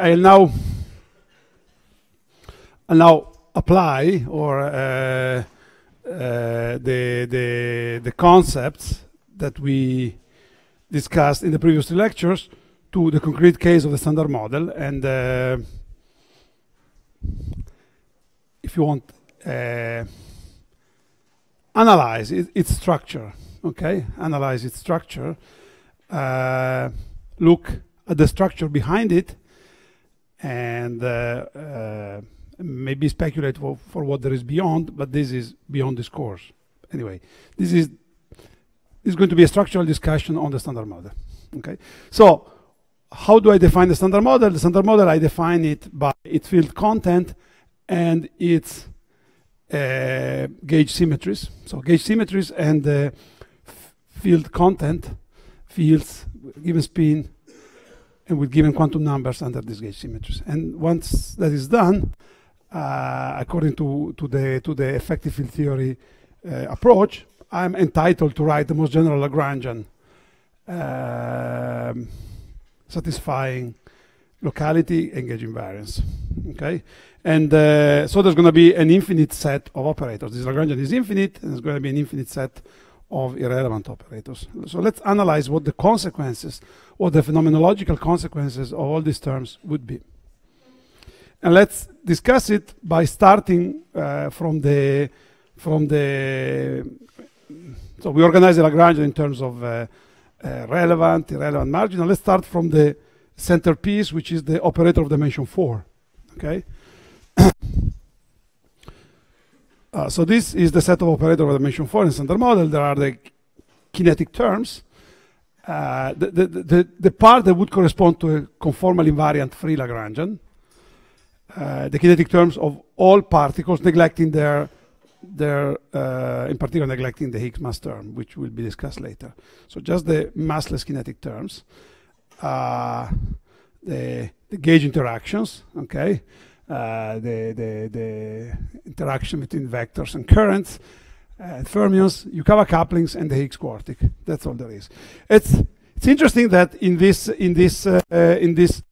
I'll now apply the concepts that we discussed in the previous two lectures to the concrete case of the standard model, and if you want, analyze its structure. Okay, analyze its structure. Look at the structure behind it, and maybe speculate for what there is beyond. But this is beyond this course. Anyway, this is going to be a structural discussion on the standard model. Okay, so how do I define the standard model? The standard model, I define it by its field content and its gauge symmetries. So gauge symmetries and field content, fields, given spin, and with given quantum numbers under these gauge symmetries. And once that is done, according to the effective field theory approach, I'm entitled to write the most general Lagrangian satisfying locality and gauge invariance. Okay, and so there's going to be an infinite set of operators. This Lagrangian is infinite, and there's going to be an infinite set of irrelevant operators. So let's analyze what the consequences, what the phenomenological consequences of all these terms would be. And let's discuss it by starting from the so we organize the Lagrangian in terms of relevant, irrelevant, marginal. Let's start from the centerpiece, which is the operator of dimension 4. Okay. So this is the set of operator of dimension 4 in standard model. There are the kinetic terms. The part that would correspond to a conformal invariant free Lagrangian. The kinetic terms of all particles, neglecting their in particular neglecting the Higgs mass term, which will be discussed later. So just the massless kinetic terms, the gauge interactions, okay, the interaction between vectors and currents, fermions, Yukawa couplings, and the Higgs quartic. That's all there is. It's interesting that in this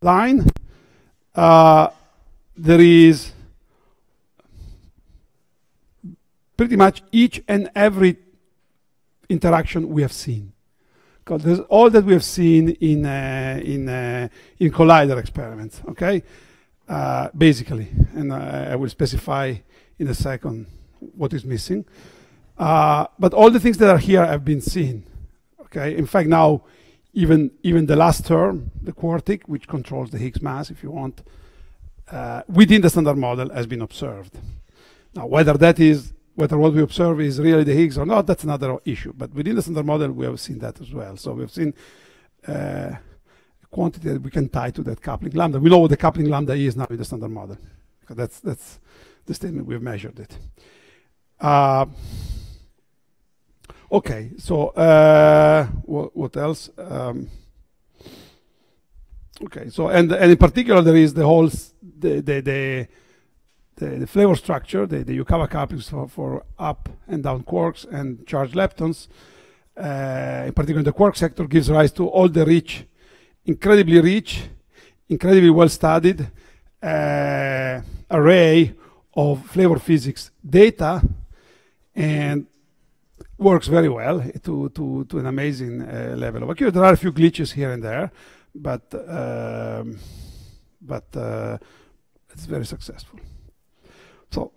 line there is pretty much each and every interaction we have seen. Because there's all that we have seen in collider experiments, okay? Basically, and I will specify in a second what is missing. But all the things that are here have been seen, okay? In fact, now even the last term, the quartic, which controls the Higgs mass, if you want, within the standard model has been observed. Now, whether what we observe is really the Higgs or not, that's another issue. But within the standard model, we have seen that as well. So we've seen a quantity that we can tie to that coupling lambda. We know what the coupling lambda is now in the standard model, because that's the statement we've measured it. Okay, so what else? Okay, so and in particular there is the whole the flavor structure, the Yukawa couplings for up and down quarks and charged leptons. In particular, the quark sector gives rise to all the incredibly well studied array of flavor physics data, and works very well to an amazing level of accuracy. There are a few glitches here and there, but it's very successful. So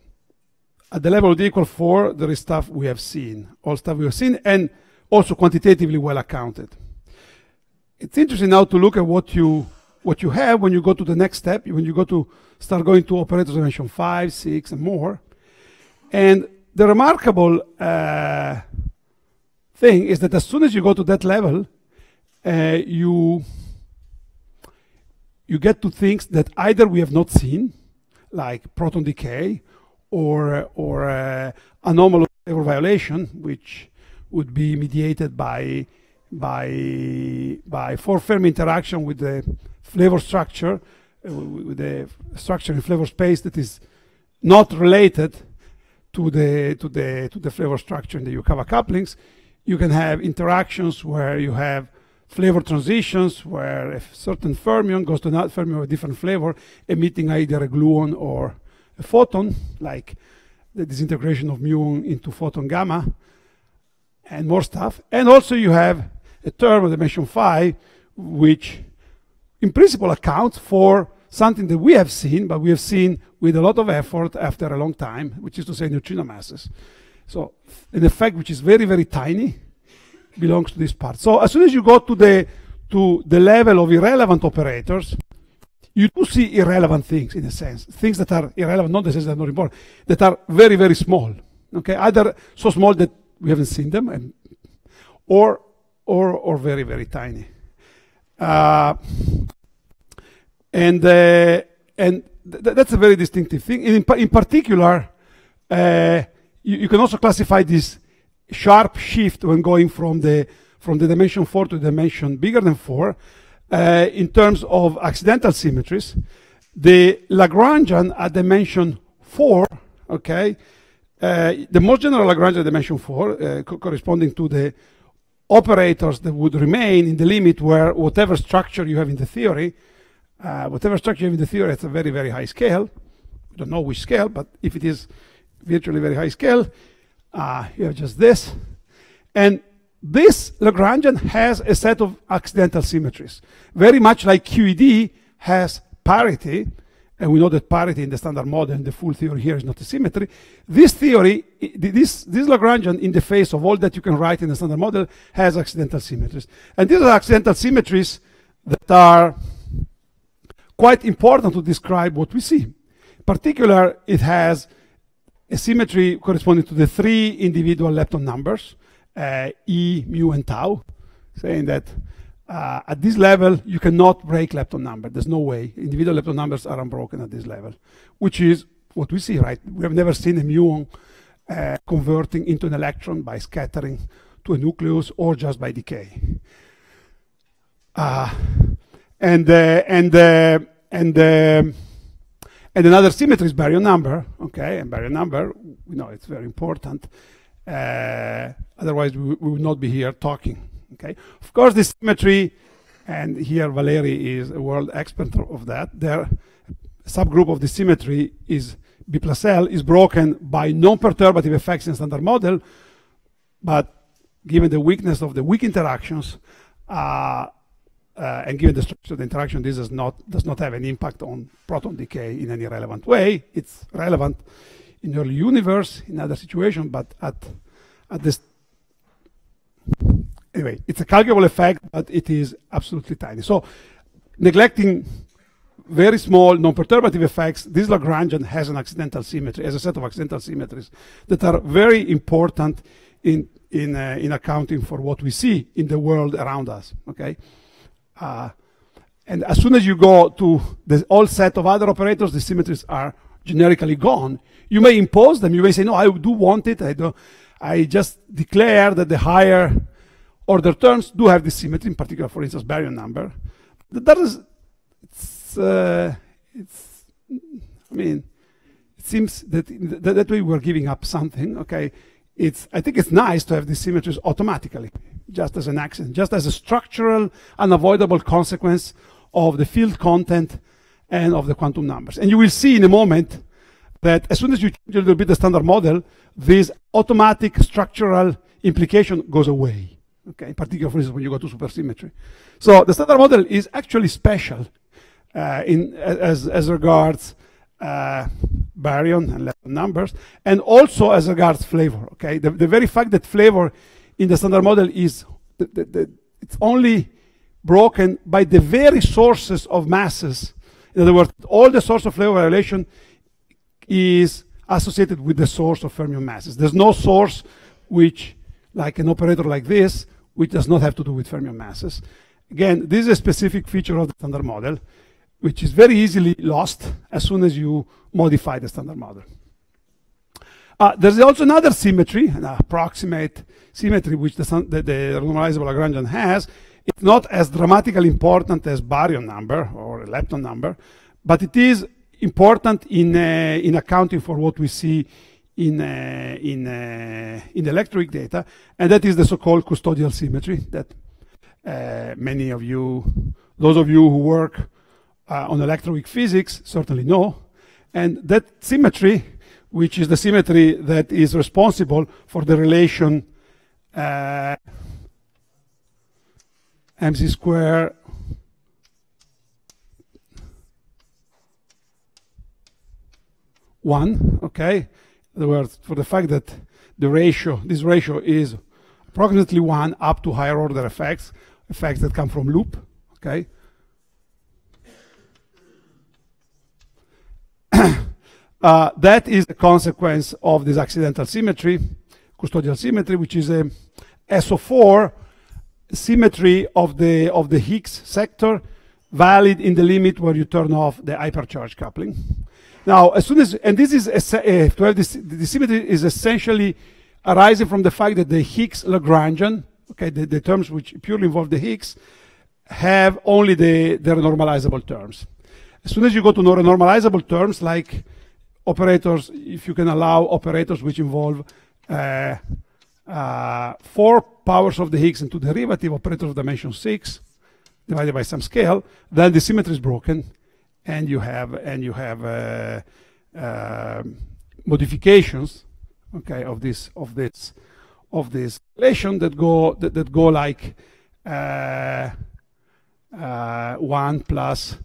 at the level of d equals 4, there is stuff we have seen, all stuff we have seen, and also quantitatively well accounted. It's interesting now to look at what you have when you go to the next step, when you start going to operators dimension 5, 6, and more. And the remarkable thing is that as soon as you go to that level, you get to things that either we have not seen, like proton decay, or anomalous flavor violation, which would be mediated by four Fermi interaction with the flavor structure, with the structure in flavor space that is not related to the flavor structure in the Yukawa couplings. You can have interactions where you have flavor transitions, where a certain fermion goes to another fermion with a different flavor, emitting either a gluon or a photon, like the disintegration of muon into photon gamma, and more stuff. And also you have a term of dimension phi, which in principle accounts for something that we have seen, but we have seen with a lot of effort after a long time, which is to say neutrino masses. So an effect which is very, very tiny belongs to this part. So as soon as you go to the level of irrelevant operators, you do see irrelevant things, in a sense, things that are irrelevant, not necessarily not important, that are very, very small. Okay, either so small that we haven't seen them, or very, very tiny. That's a very distinctive thing. In particular, you can also classify this sharp shift when going from the dimension 4 to the dimension bigger than 4 in terms of accidental symmetries. The Lagrangian at dimension 4, okay, the most general Lagrangian at dimension 4, corresponding to the operators that would remain in the limit where whatever structure you have in the theory, it's a very, very high scale. We don't know which scale, but if it is virtually very high scale, you have just this. And this Lagrangian has a set of accidental symmetries, very much like QED has parity, and we know that parity in the standard model and the full theory here is not a symmetry. This theory, this Lagrangian in the face of all that you can write in the standard model has accidental symmetries. And these are accidental symmetries that are quite important to describe what we see. In particular, it has a symmetry corresponding to the 3 individual lepton numbers, E, mu, and tau, saying that at this level, you cannot break lepton number. There's no way. Individual lepton numbers are unbroken at this level, which is what we see, right? We have never seen a muon converting into an electron by scattering to a nucleus or just by decay. And another symmetry is baryon number, okay? And baryon number, we know it's very important. Otherwise, we would not be here talking. Okay. Of course, this symmetry, and here Valeri is a world expert of that. Their subgroup of the symmetry is B plus L is broken by non-perturbative effects in standard model, but given the weakness of the weak interactions and given the structure of the interaction, this does not have an impact on proton decay in any relevant way. It's relevant in early universe, in other situations, but at this. Anyway, it's a calculable effect, but it is absolutely tiny. So, neglecting very small non-perturbative effects, this Lagrangian has an accidental symmetry, as a set of accidental symmetries that are very important in accounting for what we see in the world around us. Okay, and as soon as you go to the whole set of other operators, the symmetries are generically gone. You may impose them. You may say, no, I do want it. I just declare that the higher order terms do have this symmetry, in particular, for instance, baryon number. I mean, it seems that that way we're giving up something. Okay, I think it's nice to have these symmetries automatically, just as an accident, just as a structural, unavoidable consequence of the field content and of the quantum numbers. And you will see in a moment that as soon as you change a little bit the standard model, this automatic structural implication goes away. Okay, in particular, for instance, when you go to supersymmetry. So the standard model is actually special as regards baryon and lepton numbers, and also as regards flavor. Okay, the very fact that flavor in the standard model is it's only broken by the very sources of masses. In other words, all the source of flavor violation is associated with the source of fermion masses. There's no source which, like an operator like this, which does not have to do with fermion masses. Again, this is a specific feature of the standard model, which is very easily lost as soon as you modify the standard model. There's also another symmetry, an approximate symmetry, which the normalizable Lagrangian has. It's not as dramatically important as baryon number or lepton number, but it is important in accounting for what we see in electroweak data, and that is the so-called custodial symmetry. That Many of you, those of you who work on electroweak physics certainly know. And that symmetry, which is the symmetry that is responsible for the relation mc square one, okay? In other words, for the fact that the ratio, this ratio is approximately 1 up to higher order effects that come from loop, okay? That is a consequence of this accidental symmetry, custodial symmetry, which is a SO4 symmetry of the Higgs sector, valid in the limit where you turn off the hypercharge coupling. Now, as soon as, and this is, to have this, the symmetry is essentially arising from the fact that the Higgs Lagrangian, okay, the terms which purely involve the Higgs, have only the renormalizable terms. As soon as you go to renormalizable terms, like operators, if you can allow operators which involve 4 powers of the Higgs into derivative operators of dimension 6 divided by some scale, then the symmetry is broken, and you have modifications, okay, of this relation that go like 1 plus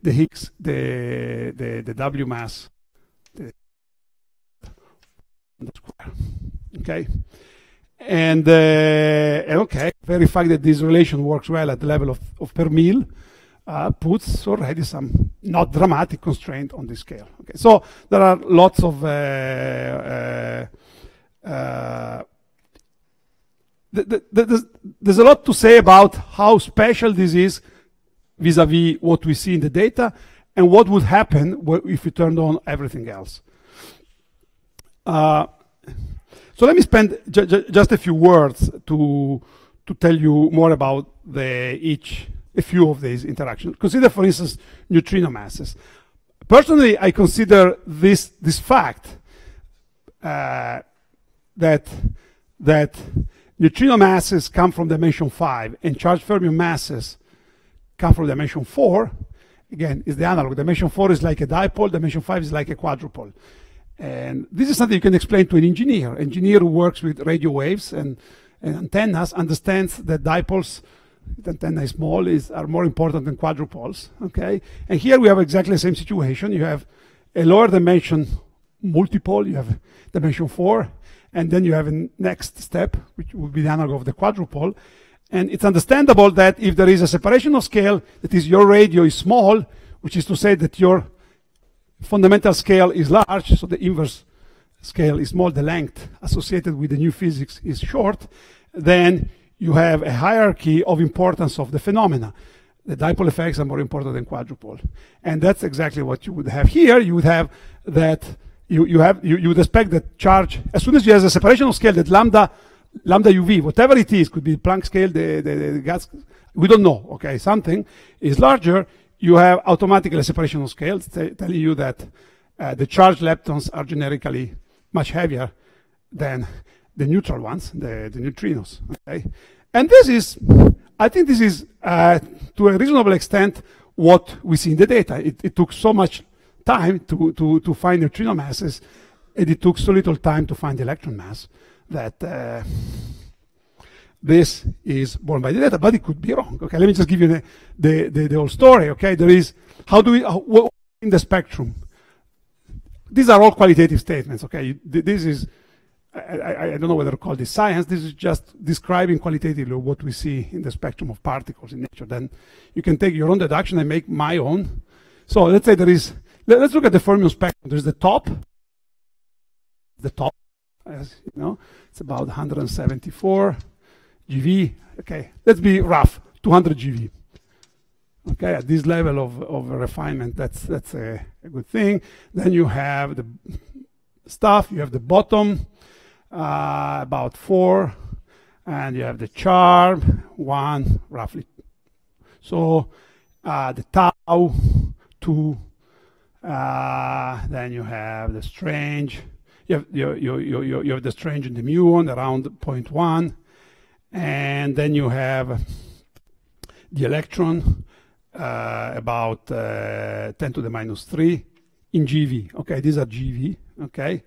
the Higgs, the W mass, the square, okay, and okay, very fact that this relation works well at the level of per mil puts already some not dramatic constraint on this scale. Okay, so there are lots of there's a lot to say about how special this is vis-a-vis what we see in the data and what would happen if we turned on everything else. So let me spend just a few words to tell you more about a few of these interactions. Consider, for instance, neutrino masses. Personally, I consider this fact that neutrino masses come from dimension 5 and charged fermion masses come from dimension 4, again, is the analog. Dimension 4 is like a dipole, dimension 5 is like a quadrupole. And this is something you can explain to an engineer. An engineer who works with radio waves and antennas understands that dipoles, the antenna is small, are more important than quadrupoles, okay? And here we have exactly the same situation. You have a lower dimension multipole, you have dimension 4, and then you have a next step, which would be the analog of the quadrupole. And it's understandable that if there is a separation of scale, that is, your radio is small, which is to say that your fundamental scale is large, so the inverse scale is small, the length associated with the new physics is short, then you have a hierarchy of importance of the phenomena. The dipole effects are more important than quadrupole. And that's exactly what you would have here. You would have that, you would expect that charge, as soon as you have a separation of scale, that lambda UV, whatever it is, could be Planck scale, the gas, we don't know, okay, something is larger, you have automatically a separation of scales telling you that the charged leptons are generically much heavier than the neutral ones, the neutrinos, okay? And this is, I think this is, to a reasonable extent, what we see in the data. It took so much time to find neutrino masses, and it took so little time to find the electron mass, that this is borne by the data, but it could be wrong. Okay, let me just give you the whole story. Okay, there is, how do we, what in the spectrum? These are all qualitative statements. Okay, this is, I don't know whether to call this science. This is just describing qualitatively what we see in the spectrum of particles in nature. Then you can take your own deduction and make my own. So let's say there is, let's look at the fermion spectrum. There's the top, as you know, it's about 174 GeV. Okay, let's be rough, 200 GeV. Okay, at this level of refinement, that's a good thing. Then you have the stuff, you have the bottom, about 4, and you have the charm, 1, roughly. So the tau, 2, then you have the strange, you have the strange and the muon around 0.1, and then you have the electron about 10 to the minus 3 in GeV. Okay, these are GeV. Okay,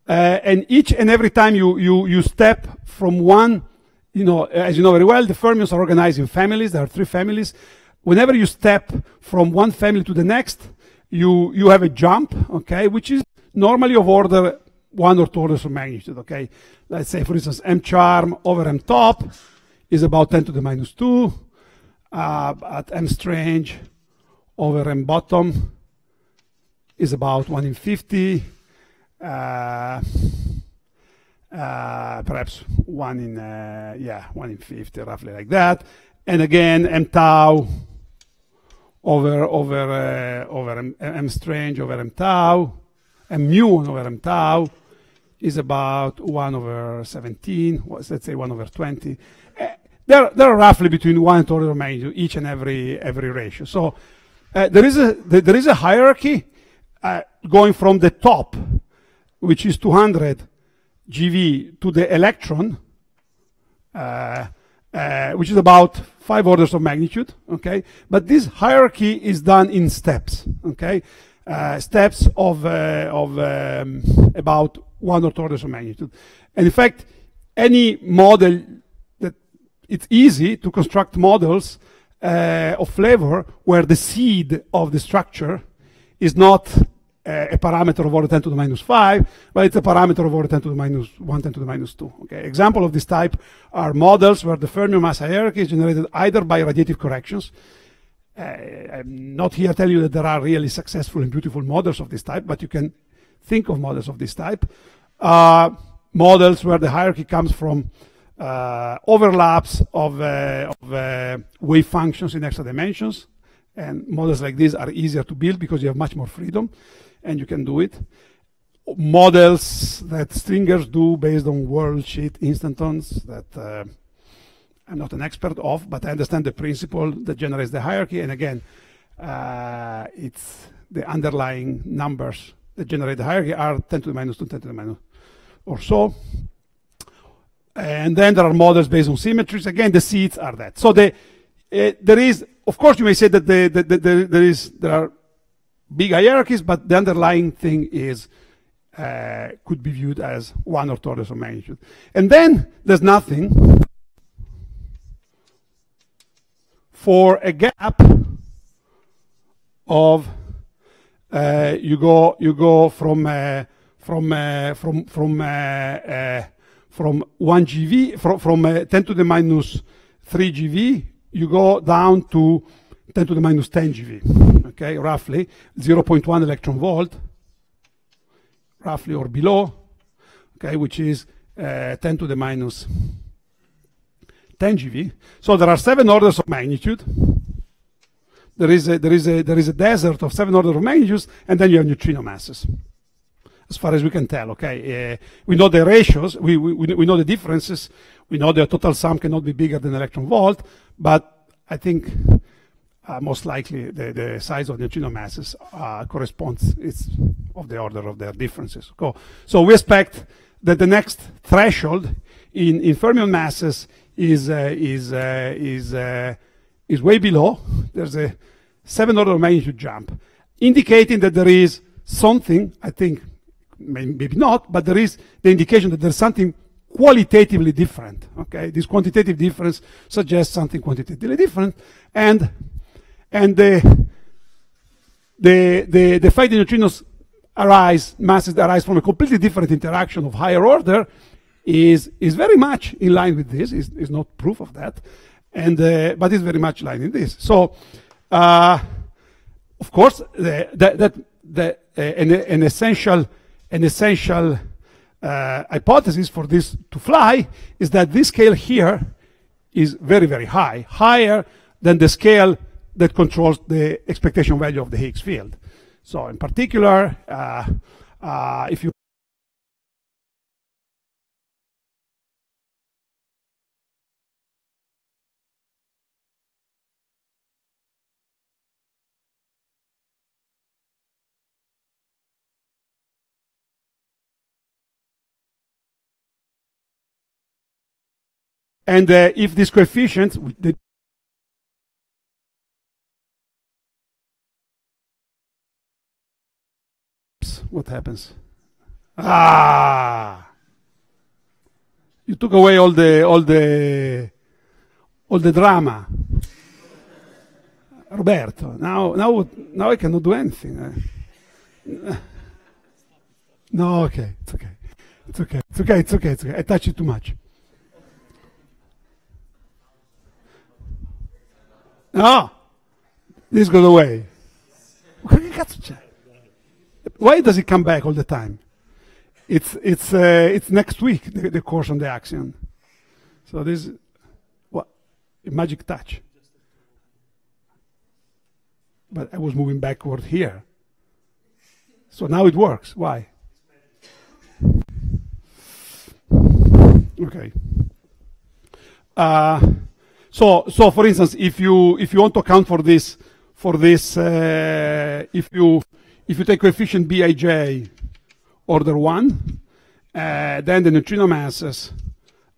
and each and every time you step from one, as you know very well, the fermions are organized in families. There are 3 families. Whenever you step from one family to the next, you have a jump, okay, which is normally of order 1 or 2 orders of magnitude, okay. Let's say, for instance, m charm over m top is about 10 to the minus 2, at m strange over m bottom is about 1 in 50, perhaps 1 in 50, roughly like that. And again, m tau over m strange over m tau, m mu over m tau is about 1 over 17, let's say 1 over 20. They're roughly between 1 and 2 orders of magnitude, each and every ratio. So there is a hierarchy going from the top, which is 200 GeV, to the electron, which is about 5 orders of magnitude, okay? But this hierarchy is done in steps, okay? Steps of about 1 or 2 orders of magnitude. And in fact, any model, it's easy to construct models of flavor where the seed of the structure is not a parameter of order 10 to the minus 5, but it's a parameter of order 10 to the minus 1, 10 to the minus 2. Okay? Example of this type are models where the fermion mass hierarchy is generated either by radiative corrections. I'm not here telling you that there are really successful and beautiful models of this type, but you can think of models of this type. Models where the hierarchy comes from overlaps of wave functions in extra dimensions, and models like these are easier to build because you have much more freedom and you can do it. Models that stringers do based on worldsheet instantons that I'm not an expert of, but I understand the principle that generates the hierarchy. And again, it's the underlying numbers that generate the hierarchy are 10 to the minus 2, 10 to the minus or so. And then there are models based on symmetries. Again, the seeds are that. So there is, of course, you may say that there are big hierarchies, but the underlying thing is could be viewed as 1 or 2 orders of magnitude. And then there's nothing for a gap of you go from 1 GeV, from 10 to the minus 3 GeV, you go down to 10 to the minus 10 GeV, okay, roughly 0.1 electron volt, roughly, or below, okay, which is 10 to the minus 10 GeV. So there are 7 orders of magnitude. There is a desert of 7 orders of magnitudes, and then you have neutrino masses, as far as we can tell. Okay, we know the ratios, we know the differences, we know the total sum cannot be bigger than electron volt, but I think most likely the size of the neutrino masses corresponds, it's of the order of their differences. So we expect that the next threshold in fermion masses is way below. There's a 7 order of magnitude jump, indicating that there is something, I think, maybe not, but there is the indication that there's something qualitatively different. Okay, this quantitative difference suggests something quantitatively different, and the fact that neutrinos masses that arise from a completely different interaction of higher order is very much in line with this. Is not proof of that, and but it's very much in line with this. So, of course, an essential hypothesis for this to fly is that this scale here is very, very high, higher than the scale that controls the expectation value of the Higgs field. So in particular, if you And if this coefficient, what happens? You took away all the drama. Roberto, now I cannot do anything. No, okay, it's okay. It's okay. It's okay. It's okay. It's okay. I touched it too much. No, this goes away. Che cazzo c'è? Why does it come back all the time? It's next week the course on the axion. So this what a magic touch. But I was moving backward here. So now it works. Why? Okay. So for instance, if you want to account for this, if you take coefficient Bij order 1, then the neutrino masses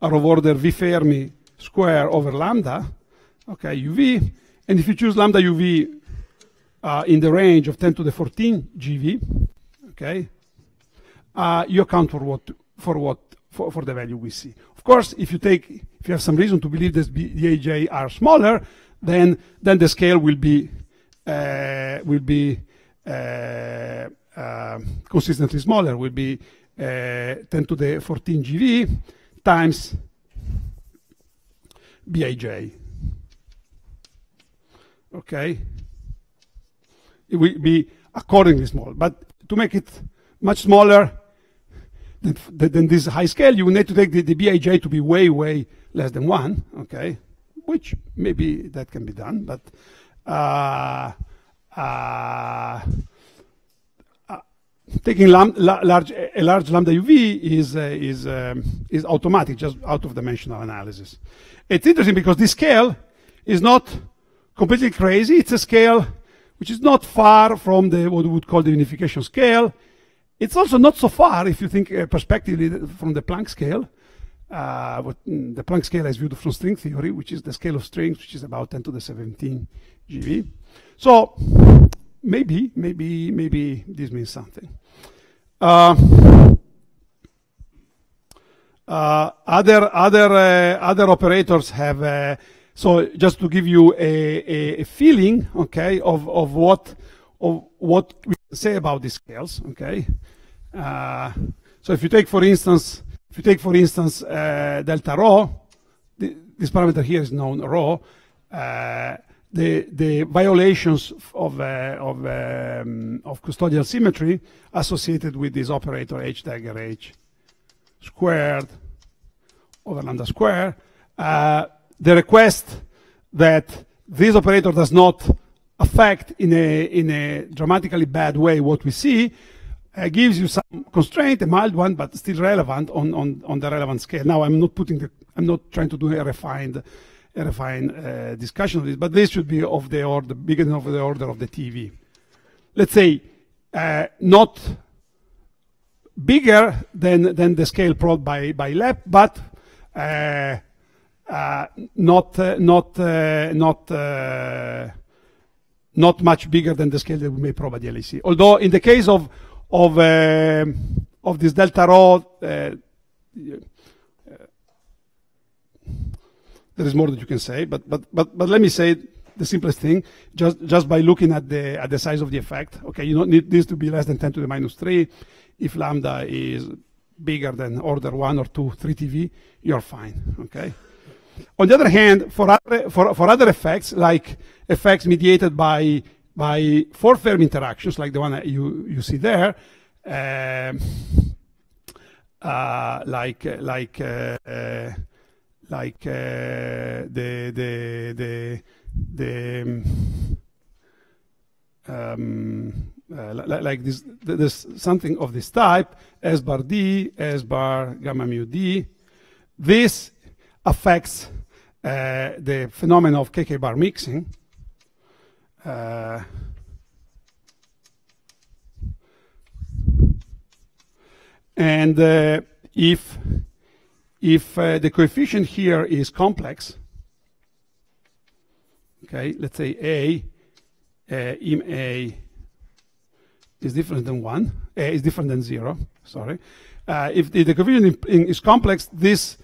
are of order V Fermi square over lambda, okay, UV, and if you choose lambda UV in the range of 10 to the 14 GV, okay, you account for the value we see. Of course, if you have some reason to believe that Bij are smaller, then the scale will be consistently smaller. Will be 10 to the 14 GV times Bij. Okay, it will be accordingly small. But to make it much smaller than this high scale, you will need to take the Bij to be way less than 1, okay, which maybe that can be done, but taking a large lambda UV is automatic, just out of dimensional analysis. It's interesting because this scale is not completely crazy. It's a scale which is not far from what we would call the unification scale. It's also not so far if you think prospectively from the Planck scale. The Planck scale is viewed from string theory, which is the scale of strings, which is about 10 to the 17 GV. So maybe this means something. Other operators have. So just to give you a feeling, okay, of what we say about these scales, okay. So if you take for instance delta rho, this parameter here is known rho. The violations of custodial symmetry associated with this operator h dagger h squared over lambda square. The request that this operator does not affect in a dramatically bad way what we see gives you some constraint, a mild one, but still relevant on the relevant scale. Now I'm not trying to do a refined discussion of this, but this should be of the order, bigger than of the order of the TV. Let's say not bigger than the scale probed by LEP, but not much bigger than the scale that we may probe at the LHC. Although in the case of this delta rho, there is more that you can say, but let me say the simplest thing, just by looking at the size of the effect. Okay, you don't need this to be less than 10 to the minus 3. If lambda is bigger than order 1 or 2, 3 TV, you're fine. Okay. On the other hand, for other effects, like effects mediated by four Fermi interactions, like the one that you see there, like this, there's something of this type, S bar D, S bar gamma mu D. This affects the phenomenon of KK bar mixing. And if if the coefficient here is complex, okay, let's say im A is different than 1, is different than 0, sorry. If the coefficient is complex, this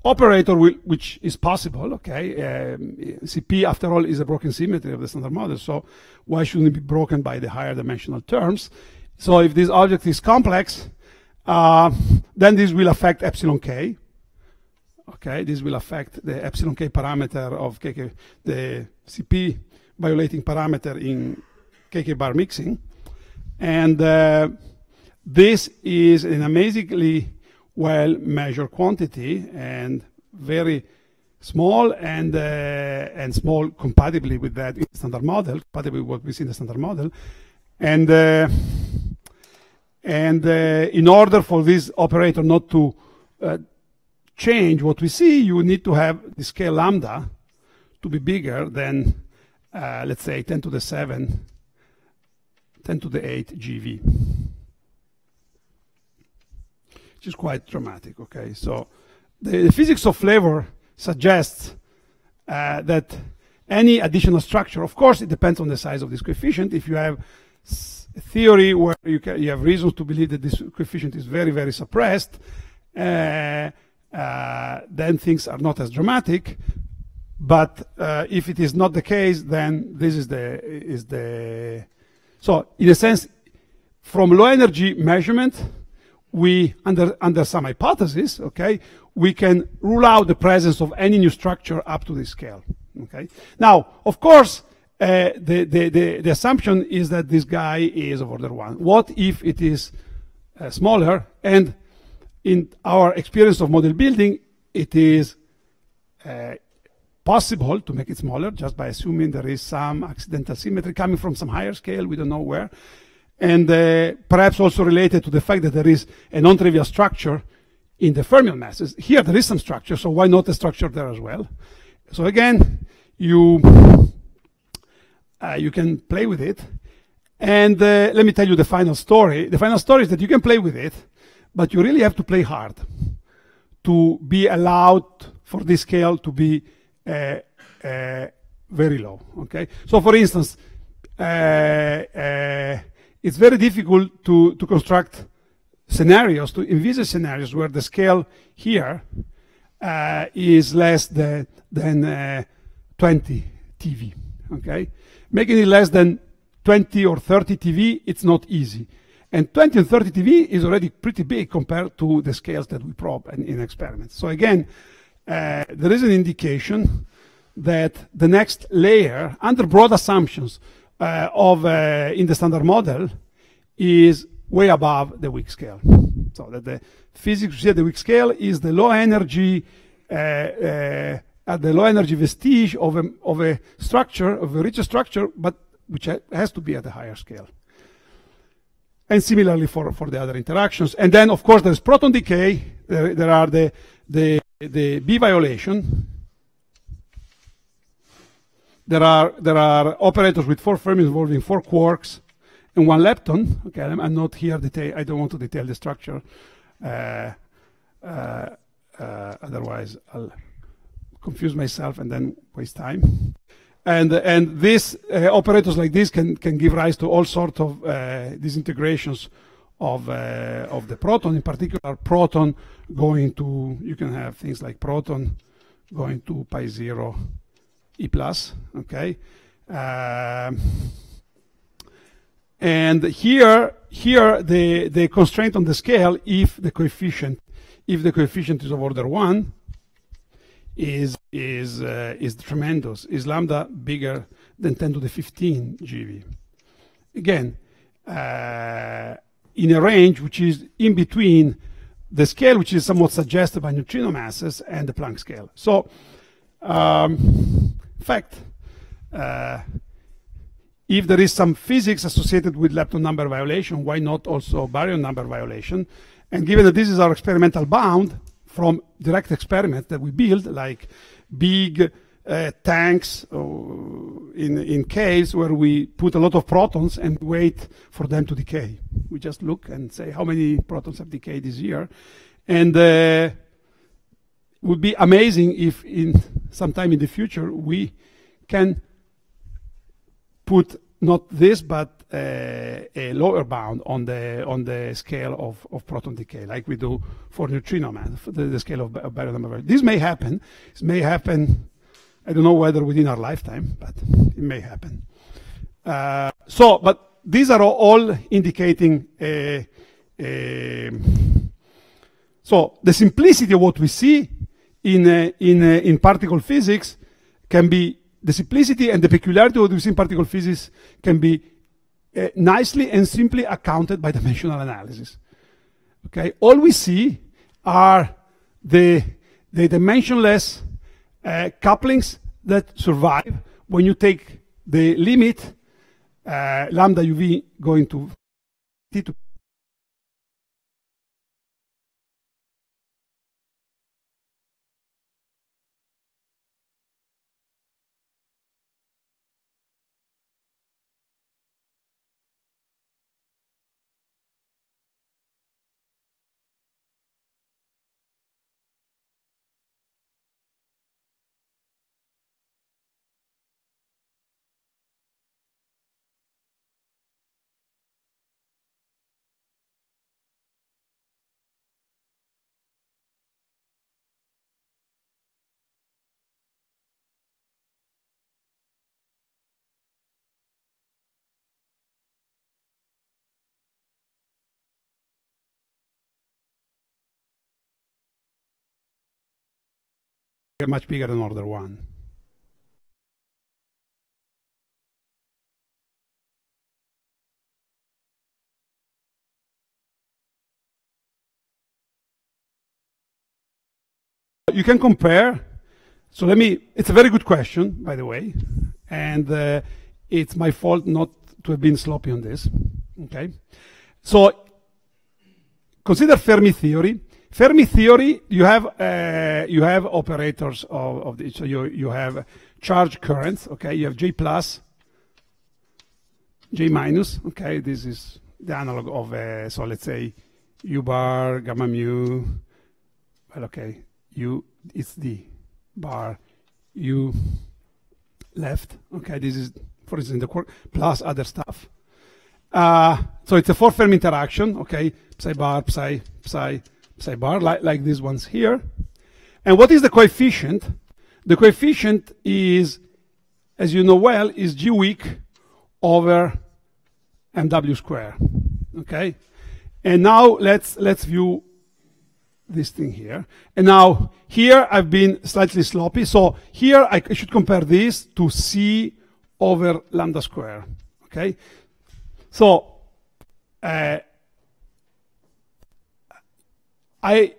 operator will, which is possible, okay, CP after all is a broken symmetry of the standard model, so why shouldn't it be broken by the higher dimensional terms? So if this object is complex, then this will affect epsilon k. Okay, this will affect the epsilon k parameter of KK, the CP violating parameter in KK bar mixing. And this is an amazingly well measured quantity and very small and small compatibly with that in the standard model, compatible with what we see in the standard model. And in order for this operator not to change what we see, you need to have the scale lambda to be bigger than, let's say, 10 to the 7, 10 to the 8 GV, which is quite dramatic, okay? So the physics of flavor suggests that any additional structure, of course, it depends on the size of this coefficient. If you have a theory where you have reasons to believe that this coefficient is very, very suppressed, then things are not as dramatic. But if it is not the case, then this is the so in a sense, from low energy measurement, we under some hypothesis, okay, we can rule out the presence of any new structure up to this scale. Okay. Now, of course, the assumption is that this guy is of order 1. What if it is smaller? And in our experience of model building, it is possible to make it smaller just by assuming there is some accidental symmetry coming from some higher scale, we don't know where, and perhaps also related to the fact that there is a non-trivial structure in the fermion masses. Here there is some structure, so why not a structure there as well? So again, you can play with it, and let me tell you the final story. The final story is that you can play with it, but you really have to play hard to be allowed for this scale to be very low. Okay, so for instance, it's very difficult to construct scenarios, to envisage scenarios where the scale here is less than 20 TV. Okay, making it less than 20 or 30 TV, it's not easy. And 20 and 30 TV is already pretty big compared to the scales that we probe in experiments. So again, there is an indication that the next layer, under broad assumptions in the standard model, is way above the weak scale. So that the physics you see at the weak scale is the low energy, the low energy vestige of a structure, of a richer structure, but which has to be at a higher scale. And similarly for the other interactions. And then, of course, there's proton decay. There are the B violation. There are operators with 4 fermions involving 4 quarks and 1 lepton. Okay, I'm not here detail. I don't want to detail the structure. Otherwise, I'll confuse myself and then waste time. And these operators like this can give rise to all sorts of disintegrations of the proton. In particular, proton going to, you can have things like proton going to pi 0 E plus. Okay, and here the constraint on the scale, if the coefficient is of order 1, is tremendous, is lambda bigger than 10 to the 15 GeV. Again, in a range which is in between the scale, which is somewhat suggested by neutrino masses, and the Planck scale. So, in fact, if there is some physics associated with lepton number violation, why not also baryon number violation? And given that this is our experimental bound from direct experiments that we build, like big tanks in caves where we put a lot of protons and wait for them to decay. We just look and say how many protons have decayed this year. And would be amazing if in sometime in the future we can put not this but a lower bound on the scale of proton decay, like we do for neutrino mass, for the scale of baryon number. This may happen. It may happen. I don't know whether within our lifetime, but it may happen. But these are all indicating so the simplicity of what we see in particle physics can be, the simplicity and the peculiarity of what we see in particle physics can be nicely and simply accounted by dimensional analysis. Okay, all we see are the dimensionless couplings that survive when you take the limit lambda uv going to t to much bigger than order 1. You can compare. So it's a very good question, by the way, and it's my fault not to have been sloppy on this. Okay, so consider Fermi theory. Fermi theory, you have operators of this. So you have charge currents. Okay, you have J plus, J minus. Okay, this is the analog of so let's say U bar, gamma mu. Well, okay, U is the bar, U left. Okay, this is, for instance, the quark plus other stuff. So it's a 4 Fermi interaction. Okay, psi bar, psi bar, like these ones here. And what is the coefficient? The coefficient is, as you know well, is G weak over mw square. Okay, and now let's view this thing here. And now here I've been slightly sloppy. So here I should compare this to C over lambda square. Okay, so I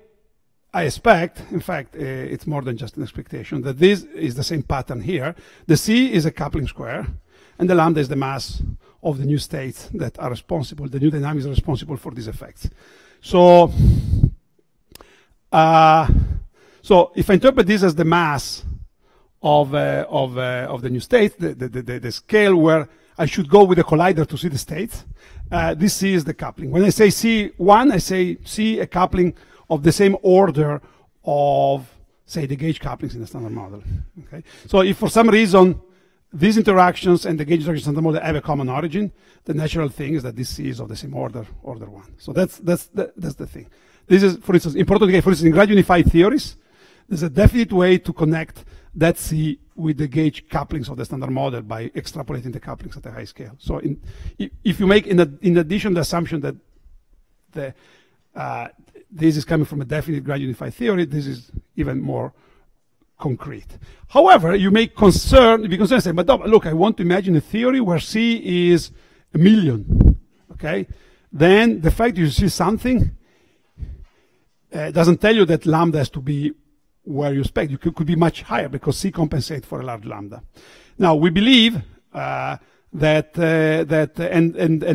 expect, in fact, it's more than just an expectation, that this is the same pattern here. The C is a coupling square, and the lambda is the mass of the new states that are responsible, the new dynamics are responsible for these effects. So, so if I interpret this as the mass of the new state, the scale where I should go with the collider to see the states, this C is the coupling. When I say C1, I say C a coupling of the same order of, say, the gauge couplings in the standard model. Okay, so if for some reason these interactions and the gauge interactions in the standard model have a common origin, the natural thing is that this C is of the same order 1. So that's the thing. This is, for instance, important. For instance, in grad unified theories, there's a definite way to connect that C with the gauge couplings of the standard model by extrapolating the couplings at a high scale. So if you make, in addition, the assumption that this is coming from a definite grad unified theory, this is even more concrete. However, you may be concerned and say, but look, I want to imagine a theory where C is 1,000,000. Okay, then the fact you see something doesn't tell you that lambda has to be where you expect. You could be much higher because C compensates for a large lambda. Now we believe that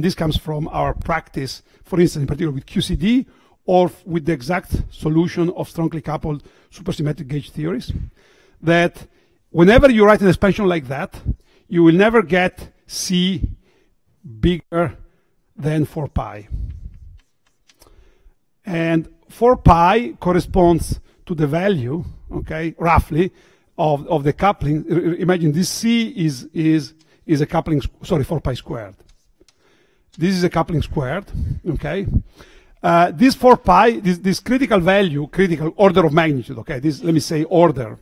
this comes from our practice, for instance, in particular with QCD or with the exact solution of strongly coupled supersymmetric gauge theories, that whenever you write an expansion like that, you will never get C bigger than 4 pi. And 4 pi corresponds to the value, okay, roughly, of the coupling. Imagine this C is a coupling, sorry, 4 pi squared. This is a coupling squared, okay? This 4 pi, this critical value, critical order of magnitude, okay? This, let me say order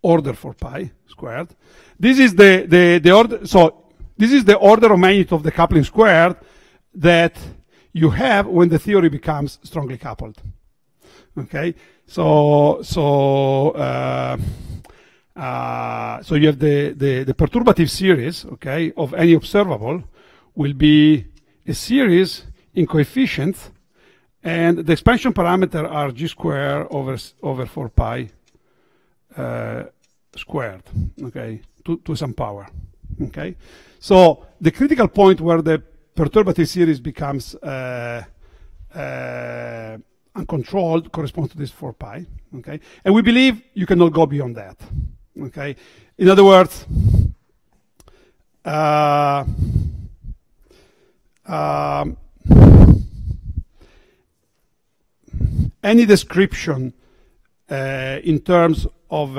4 pi squared. This is the order, so this is the order of magnitude of the coupling squared that you have when the theory becomes strongly coupled, okay? So you have the perturbative series, okay, of any observable will be a series in coefficients, and the expansion parameter are g squared over 4 pi squared, okay, to some power, okay. So the critical point where the perturbative series becomes uncontrolled corresponds to this 4 pi, okay, and we believe you cannot go beyond that, okay. In other words, any description in terms of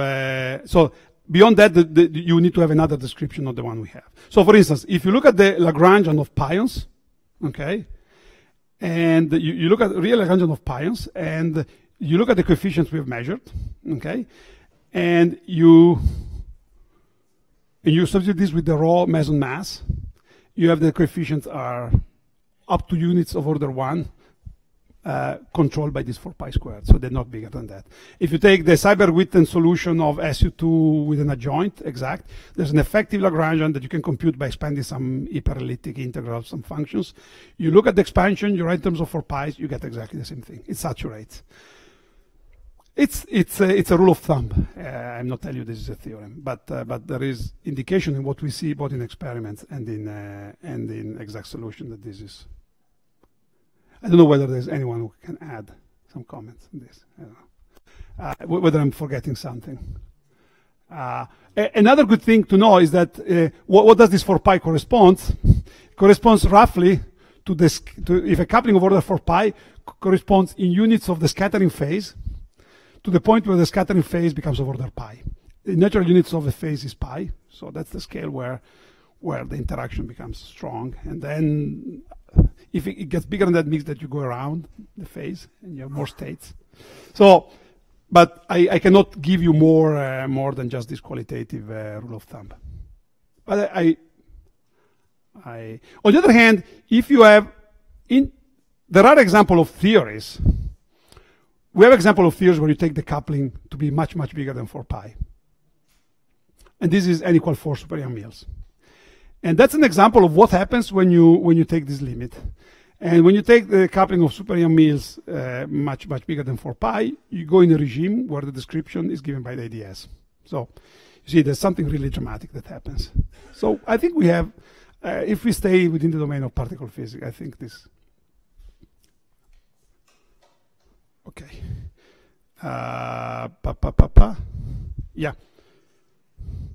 so beyond that you need to have another description of the one we have. So for instance, if you look at the Lagrangian of pions, okay, and you look at real Lagrangian of pions, and you look at the coefficients we have measured, okay, and you substitute this with the raw meson mass, you have the coefficients are up to units of order 1, controlled by this 4 pi squared, so they're not bigger than that. If you take the Seiberg-Witten solution of SU2 with an adjoint exact, there's an effective Lagrangian that you can compute by expanding some hyperelliptic integral of some functions. You look at the expansion, you write in terms of 4 pi's, you get exactly the same thing. It saturates. It's a rule of thumb. I'm not telling you this is a theorem, but there is indication in what we see both in experiments and in exact solution that this is. I don't know whether there's anyone who can add some comments on this. I don't know. Whether I'm forgetting something. Another good thing to know is that what does this 4 pi correspond? Corresponds roughly to this. If a coupling of order 4 pi corresponds in units of the scattering phase, to the point where the scattering phase becomes of order pi. The natural units of the phase is pi, so that's the scale where the interaction becomes strong. And then if it gets bigger than that, means that you go around the phase and you have more states. So, but I cannot give you more than just this qualitative rule of thumb. But on the other hand, if you have, there are examples of theories. We have example of theories where you take the coupling to be much, much bigger than 4 pi. And this is n equal 4 super Young Mills. And that's an example of what happens when you take this limit. And when you take the coupling of super Young Mills much, much bigger than 4 pi, you go in a regime where the description is given by the ADS. So you see there's something really dramatic that happens. So I think we have, if we stay within the domain of particle physics, I think this. Okay. Yeah.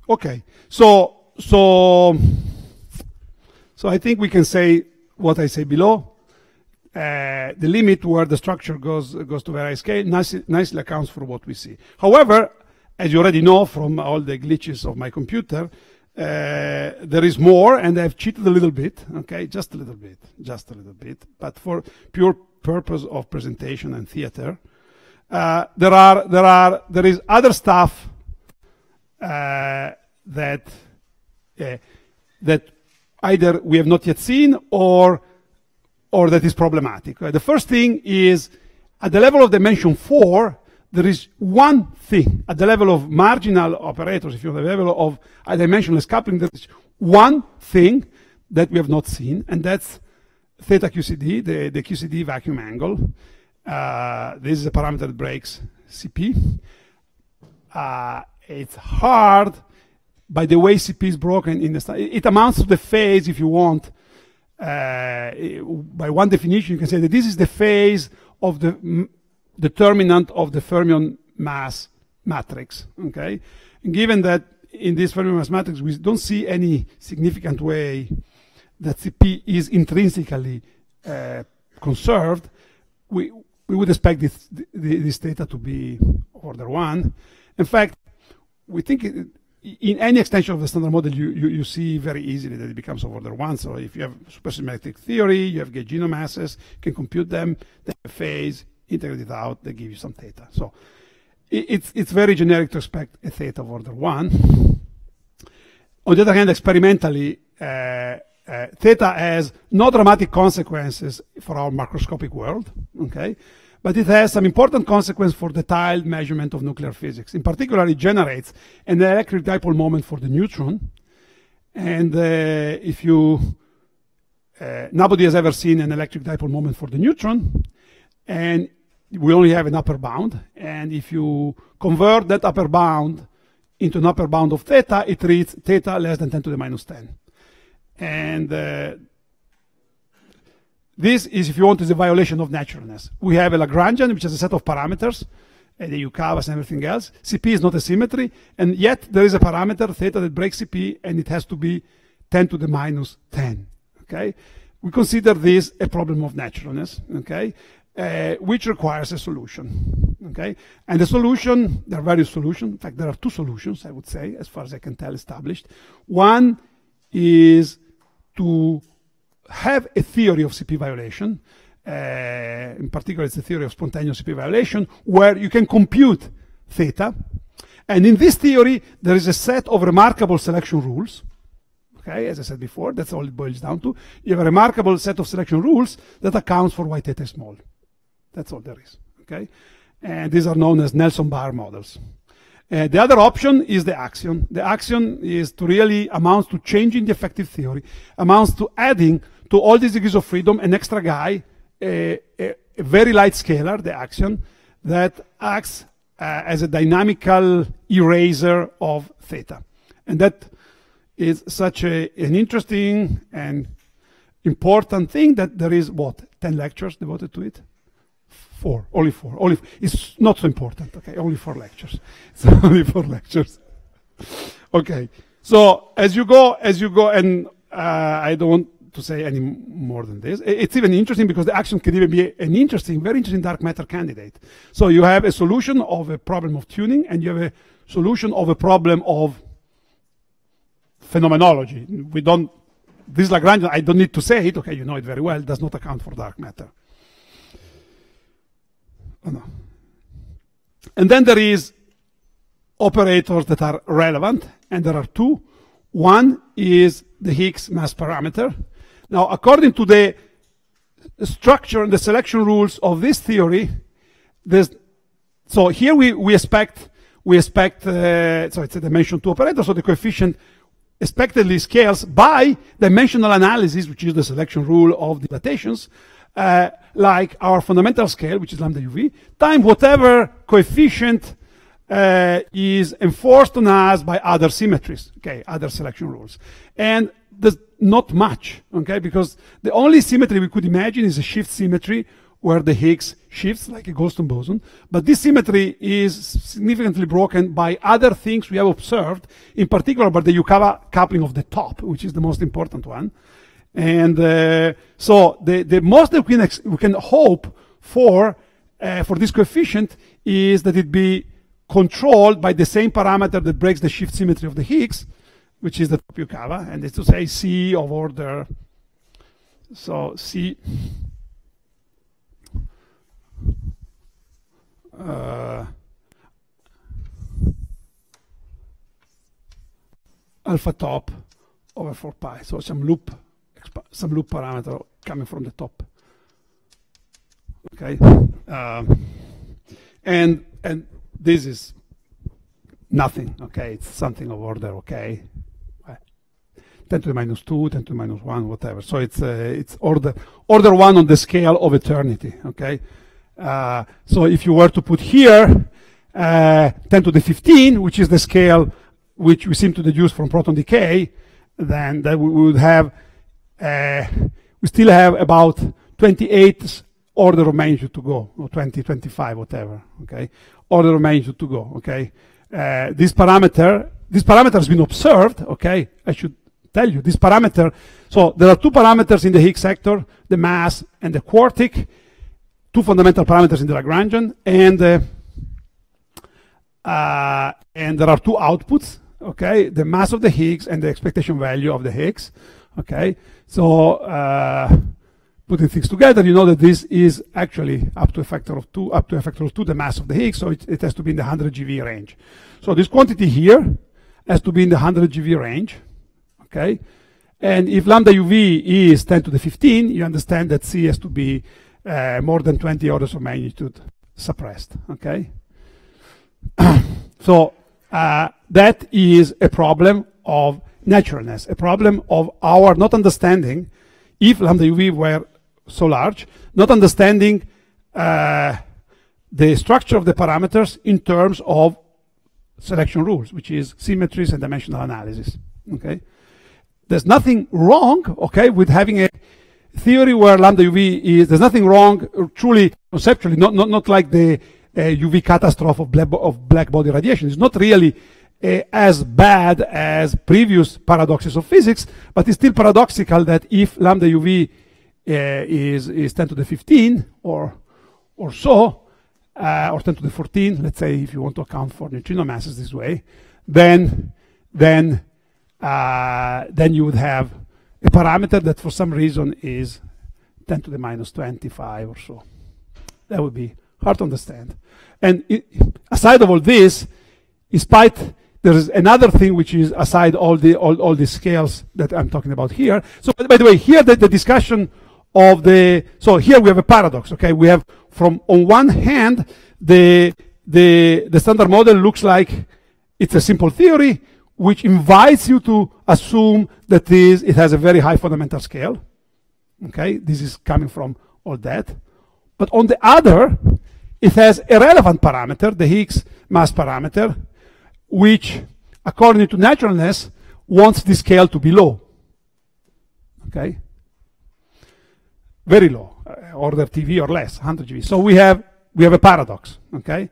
Okay. So I think we can say what I say below. The limit where the structure goes to very high scale nicely accounts for what we see. However, as you already know from all the glitches of my computer, there is more, and I've cheated a little bit. Okay, just a little bit, but for pure purpose of presentation and theater. There is other stuff that either we have not yet seen or that is problematic. The first thing is at the level of dimension 4, there is one thing. At the level of marginal operators, if you're at the level of a dimensionless coupling, there is one thing that we have not seen, and that's theta QCD, the QCD vacuum angle. This is a parameter that breaks CP. It's hard by the way CP is broken in the it amounts to the phase, if you want. By one definition, you can say that this is the phase of the determinant of the fermion mass matrix. Okay, and given that in this fermion mass matrix we don't see any significant way that CP is intrinsically conserved, we would expect this theta to be order 1. In fact, we think in any extension of the standard model, you see very easily that it becomes of order 1. So if you have supersymmetric theory, you have gauge genome masses, you can compute them, they have a phase, integrate it out, they give you some theta. So it's very generic to expect a theta of order 1. On the other hand, experimentally, theta has no dramatic consequences for our macroscopic world, okay? But it has some important consequence for detailed measurement of nuclear physics. In particular, it generates an electric dipole moment for the neutron. And if you, nobody has ever seen an electric dipole moment for the neutron, and we only have an upper bound. And if you convert that upper bound into an upper bound of theta, it reads theta less than 10 to the minus 10. And this is, if you want, is a violation of naturalness. We have a Lagrangian, which is a set of parameters, the Yukawas and everything else. CP is not a symmetry, and yet there is a parameter, theta, that breaks CP, and it has to be 10 to the minus 10, okay? We consider this a problem of naturalness, okay, which requires a solution, okay? And the solution, there are various solutions. In fact, there are two solutions, I would say, as far as I can tell, established. One is to have a theory of CP violation. In particular, it's the theory of spontaneous CP violation, where you can compute theta. And in this theory, there is a set of remarkable selection rules. Okay, as I said before, that's all it boils down to. You have a remarkable set of selection rules that accounts for why theta is small. That's all there is. Okay, and these are known as Nelson-Bar models. The other option is the axion. The axion is to really amounts to changing the effective theory, amounts to adding to all these degrees of freedom an extra guy, a very light scalar, the axion, that acts as a dynamical eraser of theta. And that is such an interesting and important thing that there is, what, 10 lectures devoted to it? Only four. It's not so important, okay? Only 4 lectures. It's only 4 lectures. Okay. So as you go, and I don't want to say any more than this. It's even interesting because the axion can even be an interesting, very interesting dark matter candidate. So you have a solution of a problem of tuning, and you have a solution of a problem of phenomenology. This Lagrangian, I don't need to say it, okay, you know it very well, does not account for dark matter. Oh, no. And then there is operators that are relevant, and there are 2. One is the Higgs mass parameter. Now, according to the structure and the selection rules of this theory, so here we expect so it's a dimension 2 operator, so the coefficient expectedly scales by dimensional analysis, which is the selection rule of dilatations, like our fundamental scale, which is lambda UV, times whatever coefficient is enforced on us by other symmetries, okay, other selection rules. And there's not much, okay, because the only symmetry we could imagine is a shift symmetry where the Higgs shifts like a Goldstone boson. But this symmetry is significantly broken by other things we have observed, in particular by the Yukawa coupling of the top, which is the most important one. And so the most that we can hope for this coefficient is that it be controlled by the same parameter that breaks the shift symmetry of the Higgs, which is the top Yukawa, and it's to say C of order, so C alpha top over 4 pi, so some loop parameter coming from the top. Okay, and this is nothing. Okay, it's something of order. Okay, 10 to the minus 2, 10 to the minus 1, whatever. So it's order 1 on the scale of eternity. Okay, so if you were to put here 10 to the 15, which is the scale which we seem to deduce from proton decay, then that we would have we still have about 28 order of magnitude to go, or 20, 25, whatever. Okay, order of magnitude to go. Okay, this parameter has been observed. Okay, I should tell you this parameter. So there are 2 parameters in the Higgs sector: the mass and the quartic. two fundamental parameters in the Lagrangian, and there are two outputs, okay, the mass of the Higgs and the expectation value of the Higgs, okay. So putting things together, you know that this is actually up to a factor of two, the mass of the Higgs, so it has to be in the 100 GeV range. So this quantity here has to be in the 100 GeV range, okay. And if lambda UV is 10 to the 15, you understand that C has to be more than 20 orders of magnitude suppressed, okay. So that is a problem of naturalness, a problem of our not understanding, if lambda UV were so large, not understanding the structure of the parameters in terms of selection rules, which is symmetries and dimensional analysis, okay. There's nothing wrong, okay, with having a theory where lambda UV is, there's nothing wrong, truly, conceptually, not like the UV catastrophe of black body radiation. It's not really as bad as previous paradoxes of physics, but it's still paradoxical that if lambda UV is 10 to the 15 or so, or 10 to the 14, let's say, if you want to account for neutrino masses this way, then you would have a parameter that for some reason is 10 to the minus 25 or so. That would be hard to understand. And aside of all this, there is another thing which is aside all the scales that I'm talking about here. So by the way, here the discussion of so here we have a paradox, okay? We have on one hand, the standard model looks like it's a simple theory, which invites you to assume that it has a very high fundamental scale. Okay, this is coming from all that. But on the other, it has a relevant parameter, the Higgs mass parameter, which, according to naturalness, wants the scale to be low. Okay, very low, order TeV or less, 100 GeV. So we have a paradox. Okay,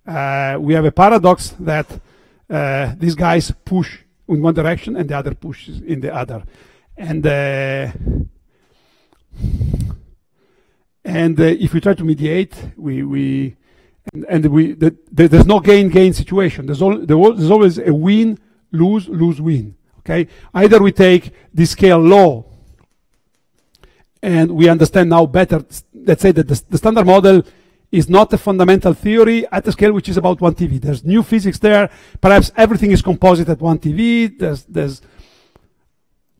we have a paradox that these guys push in one direction and the other pushes in the other, and if we try to mediate, there's no gain-gain situation. There's always a win, lose, win. Okay, either we take the scale low, and we understand now better. Let's say that the standard model is not a fundamental theory at a scale which is about 1 TeV. There's new physics there. Perhaps everything is composite at 1 TeV. There's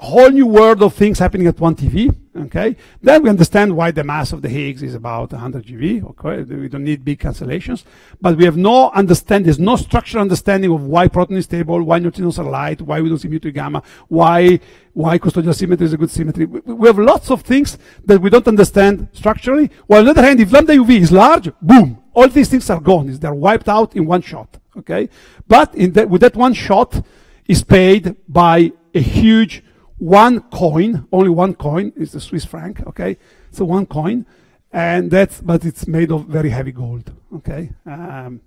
a whole new world of things happening at 1 TeV. Okay, then we understand why the mass of the Higgs is about 100 GeV. Okay, we don't need big cancellations, but we have no understanding. There's no structural understanding of why proton is stable, why neutrinos are light, why we don't see mu to gamma, why custodial symmetry is a good symmetry. We have lots of things that we don't understand structurally. While on the other hand, if lambda UV is large, boom, all these things are gone. They're wiped out in one shot. Okay, but with that one shot is paid by a huge only one coin is the Swiss franc, okay? So one coin, and but it's made of very heavy gold, okay? And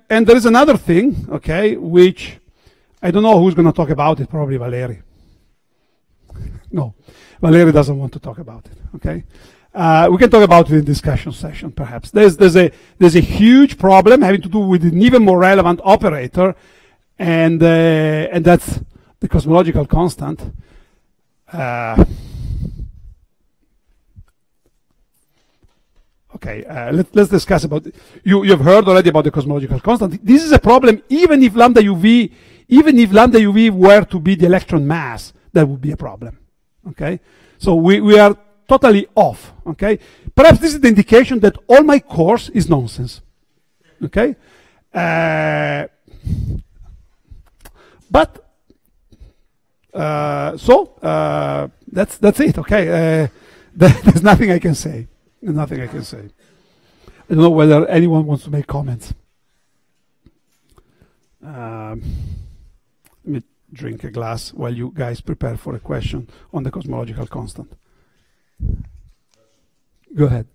there is another thing, okay, which I don't know who's going to talk about it, probably Valeri. No, Valeri doesn't want to talk about it, okay? We can talk about it in discussion session, perhaps. There's a huge problem having to do with an even more relevant operator, and that's the cosmological constant. Okay, let's discuss about it. You've heard already about the cosmological constant. This is a problem even if lambda UV were to be the electron mass, that would be a problem. Okay, so we are totally off. Okay, perhaps this is the indication that all my course is nonsense. Okay. But that's it. Okay, there's nothing I can say. Nothing I can say. I don't know whether anyone wants to make comments. Let me drink a glass while you guys prepare for a question on the cosmological constant. Go ahead.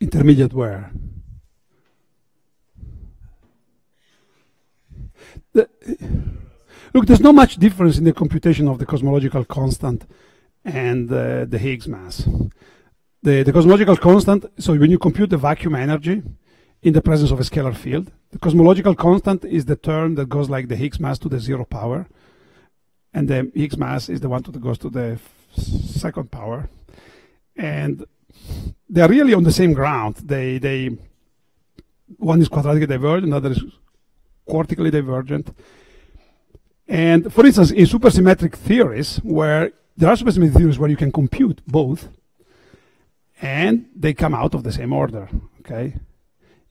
Intermediate where? Look, there's not much difference in the computation of the cosmological constant and the Higgs mass. The cosmological constant, so when you compute the vacuum energy in the presence of a scalar field, the cosmological constant is the term that goes like the Higgs mass to the 0 power, and the Higgs mass is the one that goes to the second power. And they're really on the same ground. One is quadratically divergent, another is quartically divergent. And for instance, in supersymmetric theories, where there are supersymmetric theories where you can compute both, and they come out of the same order. Okay,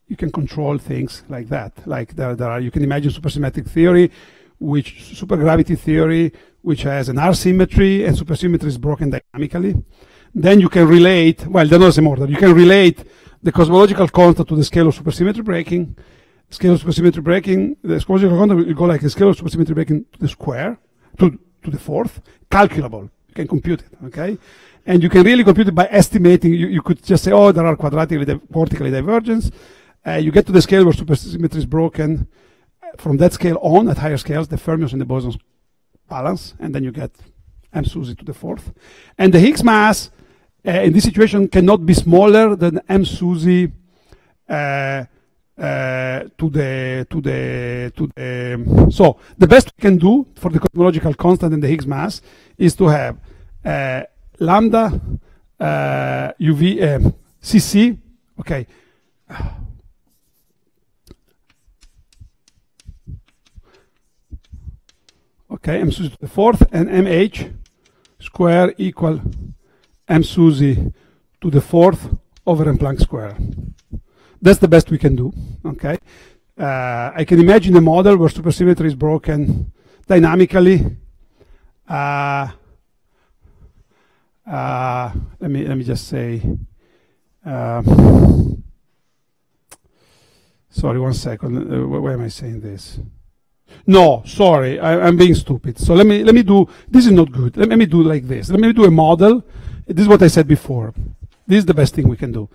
you can control things like that. Like there are, you can imagine supersymmetric theory, supergravity theory, which has an R symmetry, and supersymmetry is broken dynamically. Then you can relate, well, they're not the same order. You can relate the cosmological constant to the scale of supersymmetry breaking. Scale of supersymmetry breaking, the cosmological constant will go like a scale of supersymmetry breaking to the square, to the fourth, calculable. You can compute it, okay? And you can really compute it by estimating. You could just say, oh, there are quartically divergence. You get to the scale where supersymmetry is broken. From that scale on, at higher scales, the fermions and the bosons balance, and then you get m SUSY to the fourth. And the Higgs mass in this situation cannot be smaller than m SUSY so the best we can do for the cosmological constant and the Higgs mass is to have lambda UV CC, okay, okay, m SUSY to the fourth, and mh square equal m SUSY to the fourth over m Planck square. That's the best we can do, okay? I can imagine a model where supersymmetry is broken dynamically. Let me just say, sorry, 1 second. Why am I saying this? No, sorry, I'm being stupid. So let me do. This is not good. Let me do like this. Let me do a model. This is what I said before. This is the best thing we can do.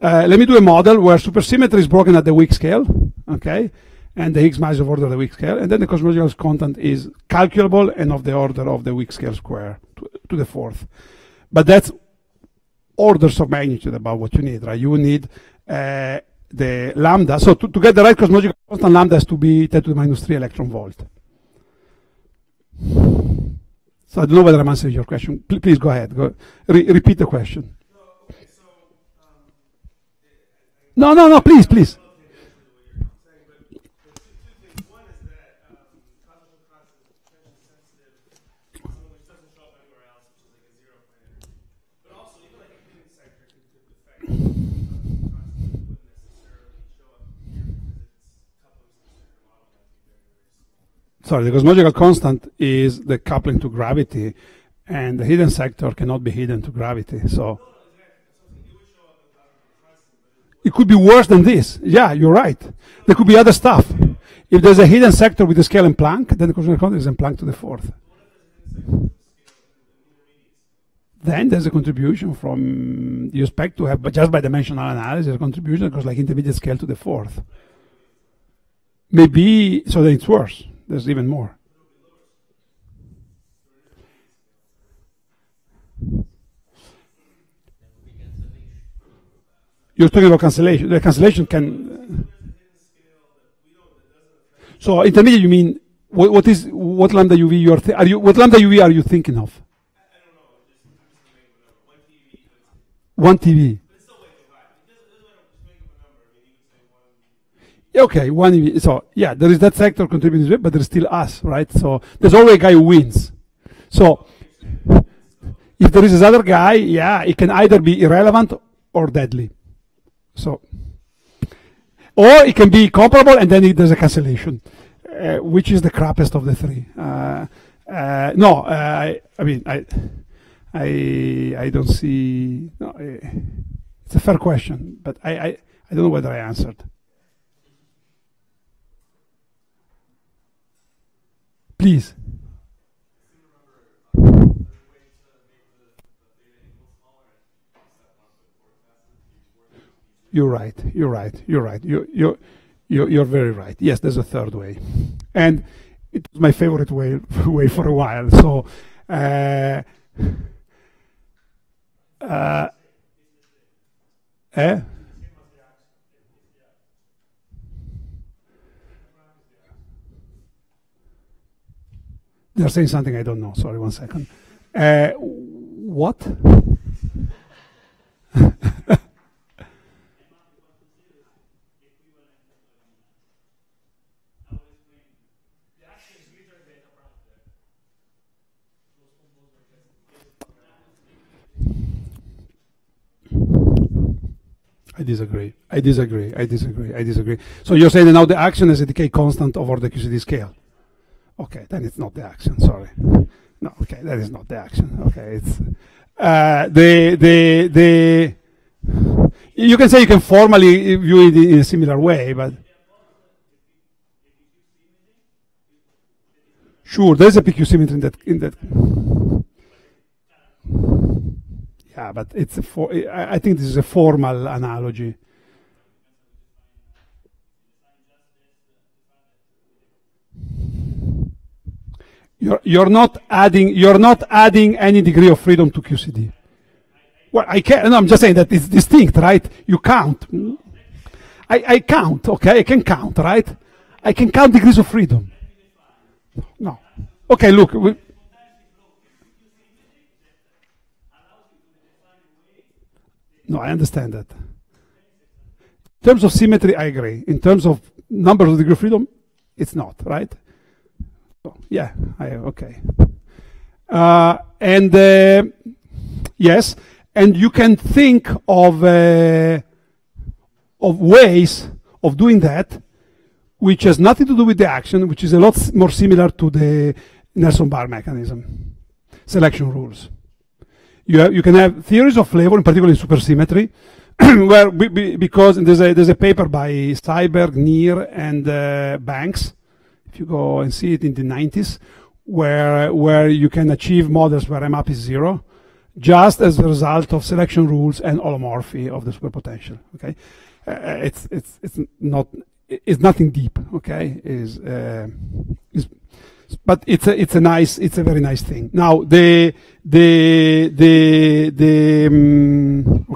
Let me do a model where supersymmetry is broken at the weak scale, okay, and the Higgs mass is of order of the weak scale, and then the cosmological constant is calculable and of the order of the weak scale square to the fourth. But that's orders of magnitude about what you need, right? You need the lambda. So to get the right cosmological constant, lambda has to be 10 to the minus 3 electron volt. So I don't know whether I'm answering your question. Please go ahead. Repeat the question. No, please. Sorry, the cosmological constant is the coupling to gravity, and the hidden sector cannot be hidden to gravity. So it could be worse than this. Yeah, you're right. There could be other stuff. If there's a hidden sector with the scale in Planck, then the cosmological constant is in Planck to the fourth. Then there's a contribution from, you expect to have, but just by dimensional analysis, a contribution that goes like intermediate scale to the fourth. Maybe, so then it's worse. There's even more. You're talking about cancellation. The cancellation can. So intermediate, you mean what lambda UV what lambda UV are you thinking of? One TV. Okay, 1 EV. So yeah, there is that sector contributing, but there's still us, right? So there's always a guy who wins. So if there is this other guy, yeah, it can either be irrelevant or deadly. So, or it can be comparable, and then there's a cancellation, which is the crappiest of the three. No, I mean, I don't see. No, it's a fair question, but I don't know whether I answered. Please. You're right. You're very right. Yes, there's a third way, and it was my favorite way for a while. So, eh? They're saying something I don't know. Sorry, 1 second. What? I disagree. So you're saying that now the action is a decay constant over the QCD scale. Okay, then it's not the action. Sorry. No, okay, that is not the action. Okay, it's the you can say you can formally view it in a similar way, but sure, there's a PQ symmetry in that. Yeah, but it's I think this is a formal analogy. You're not adding any degree of freedom to QCD. Well, I can't. No, I'm just saying that it's distinct, right? You count. I count. Okay, I can count, right? I can count degrees of freedom. No. Okay, look. No, I understand that. In terms of symmetry, I agree. In terms of numbers of degree of freedom, it's not, right? So, yeah, okay. And yes, and you can think of ways of doing that, which has nothing to do with the action, which is a lot more similar to the Nelson bar mechanism, selection rules. You can have theories of flavor, in particular in supersymmetry, where because there's a paper by Steiberg, Neer, and Banks. If you go and see it in the 90s, where you can achieve models where MAP is 0, just as a result of selection rules and holomorphy of the superpotential. Okay, it's nothing deep. Okay, but it's a very nice thing. Now what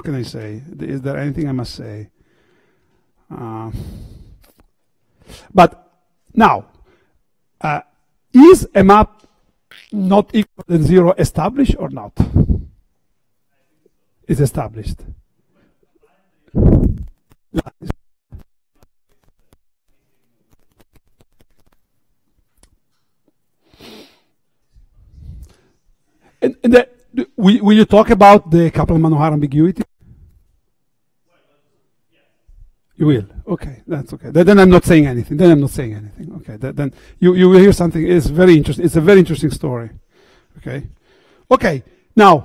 can I say? Is there anything I must say? But now, is a map not equal to 0 established or not? It's established. And will you talk about the Kaplan-Manohar ambiguity? You will. Okay, that's okay. Then I'm not saying anything. Okay, then you will hear something. It's very interesting. It's a very interesting story. Okay. Okay. Now.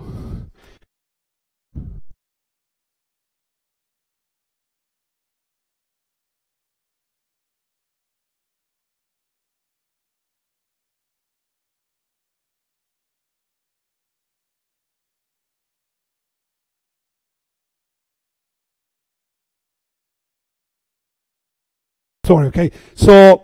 Sorry, okay. So,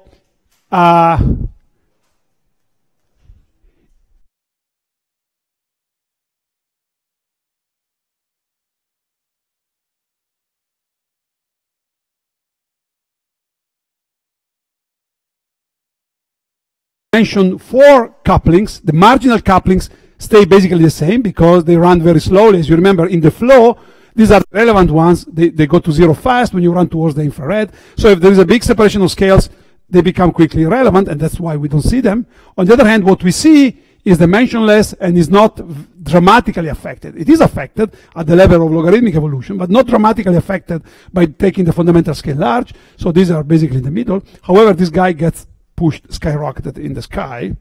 mention 4 couplings. The marginal couplings stay basically the same because they run very slowly. As you remember, in the flow, these are relevant ones. They go to 0 fast when you run towards the infrared. So if there is a big separation of scales, they become quickly irrelevant, and that's why we don't see them. On the other hand, what we see is dimensionless and is not dramatically affected. It is affected at the level of logarithmic evolution, but not dramatically affected by taking the fundamental scale large. So these are basically in the middle. However, this guy gets pushed, skyrocketed in the sky.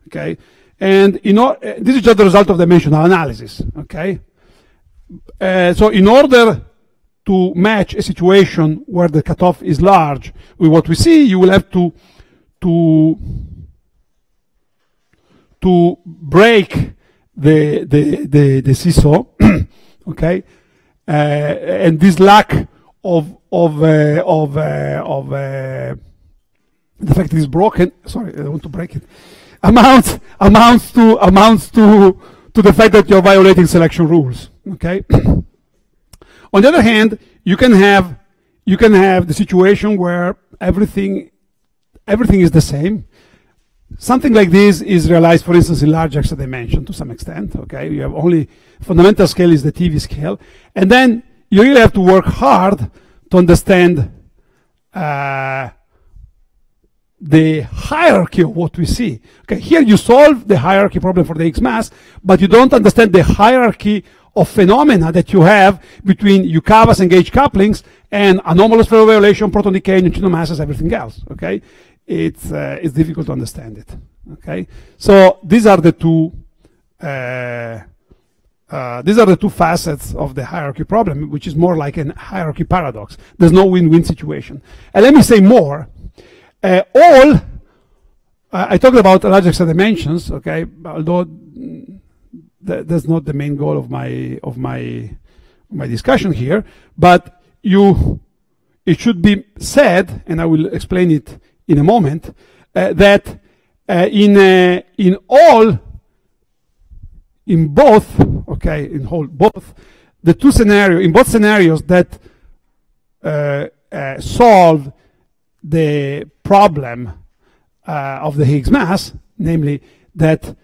Okay, and this is just the result of dimensional analysis. Okay. So in order to match a situation where the cutoff is large with what we see, you will have to break the seesaw, okay, and this lack the fact it is broken. Sorry, I want to break it. Amounts to the fact that you're violating selection rules. Okay. On the other hand, you can have the situation where everything is the same. Something like this is realized, for instance, in large extra dimension to some extent. Okay, you have only fundamental scale is the TV scale, and then you really have to work hard to understand the hierarchy of what we see. Okay, here you solve the hierarchy problem for the Higgs mass, but you don't understand the hierarchy of phenomena that you have between Yukawas and gauge couplings and anomalous Fermi violation, proton decay, neutrino masses, everything else. Okay, it's difficult to understand it. Okay, so these are the two facets of the hierarchy problem, which is more like a hierarchy paradox. There's no win-win situation. And let me say more. I talked about large extra dimensions, okay, although that's not the main goal of my discussion here, but it should be said, and I will explain it in a moment, that in both scenarios that solve the problem of the Higgs mass, namely that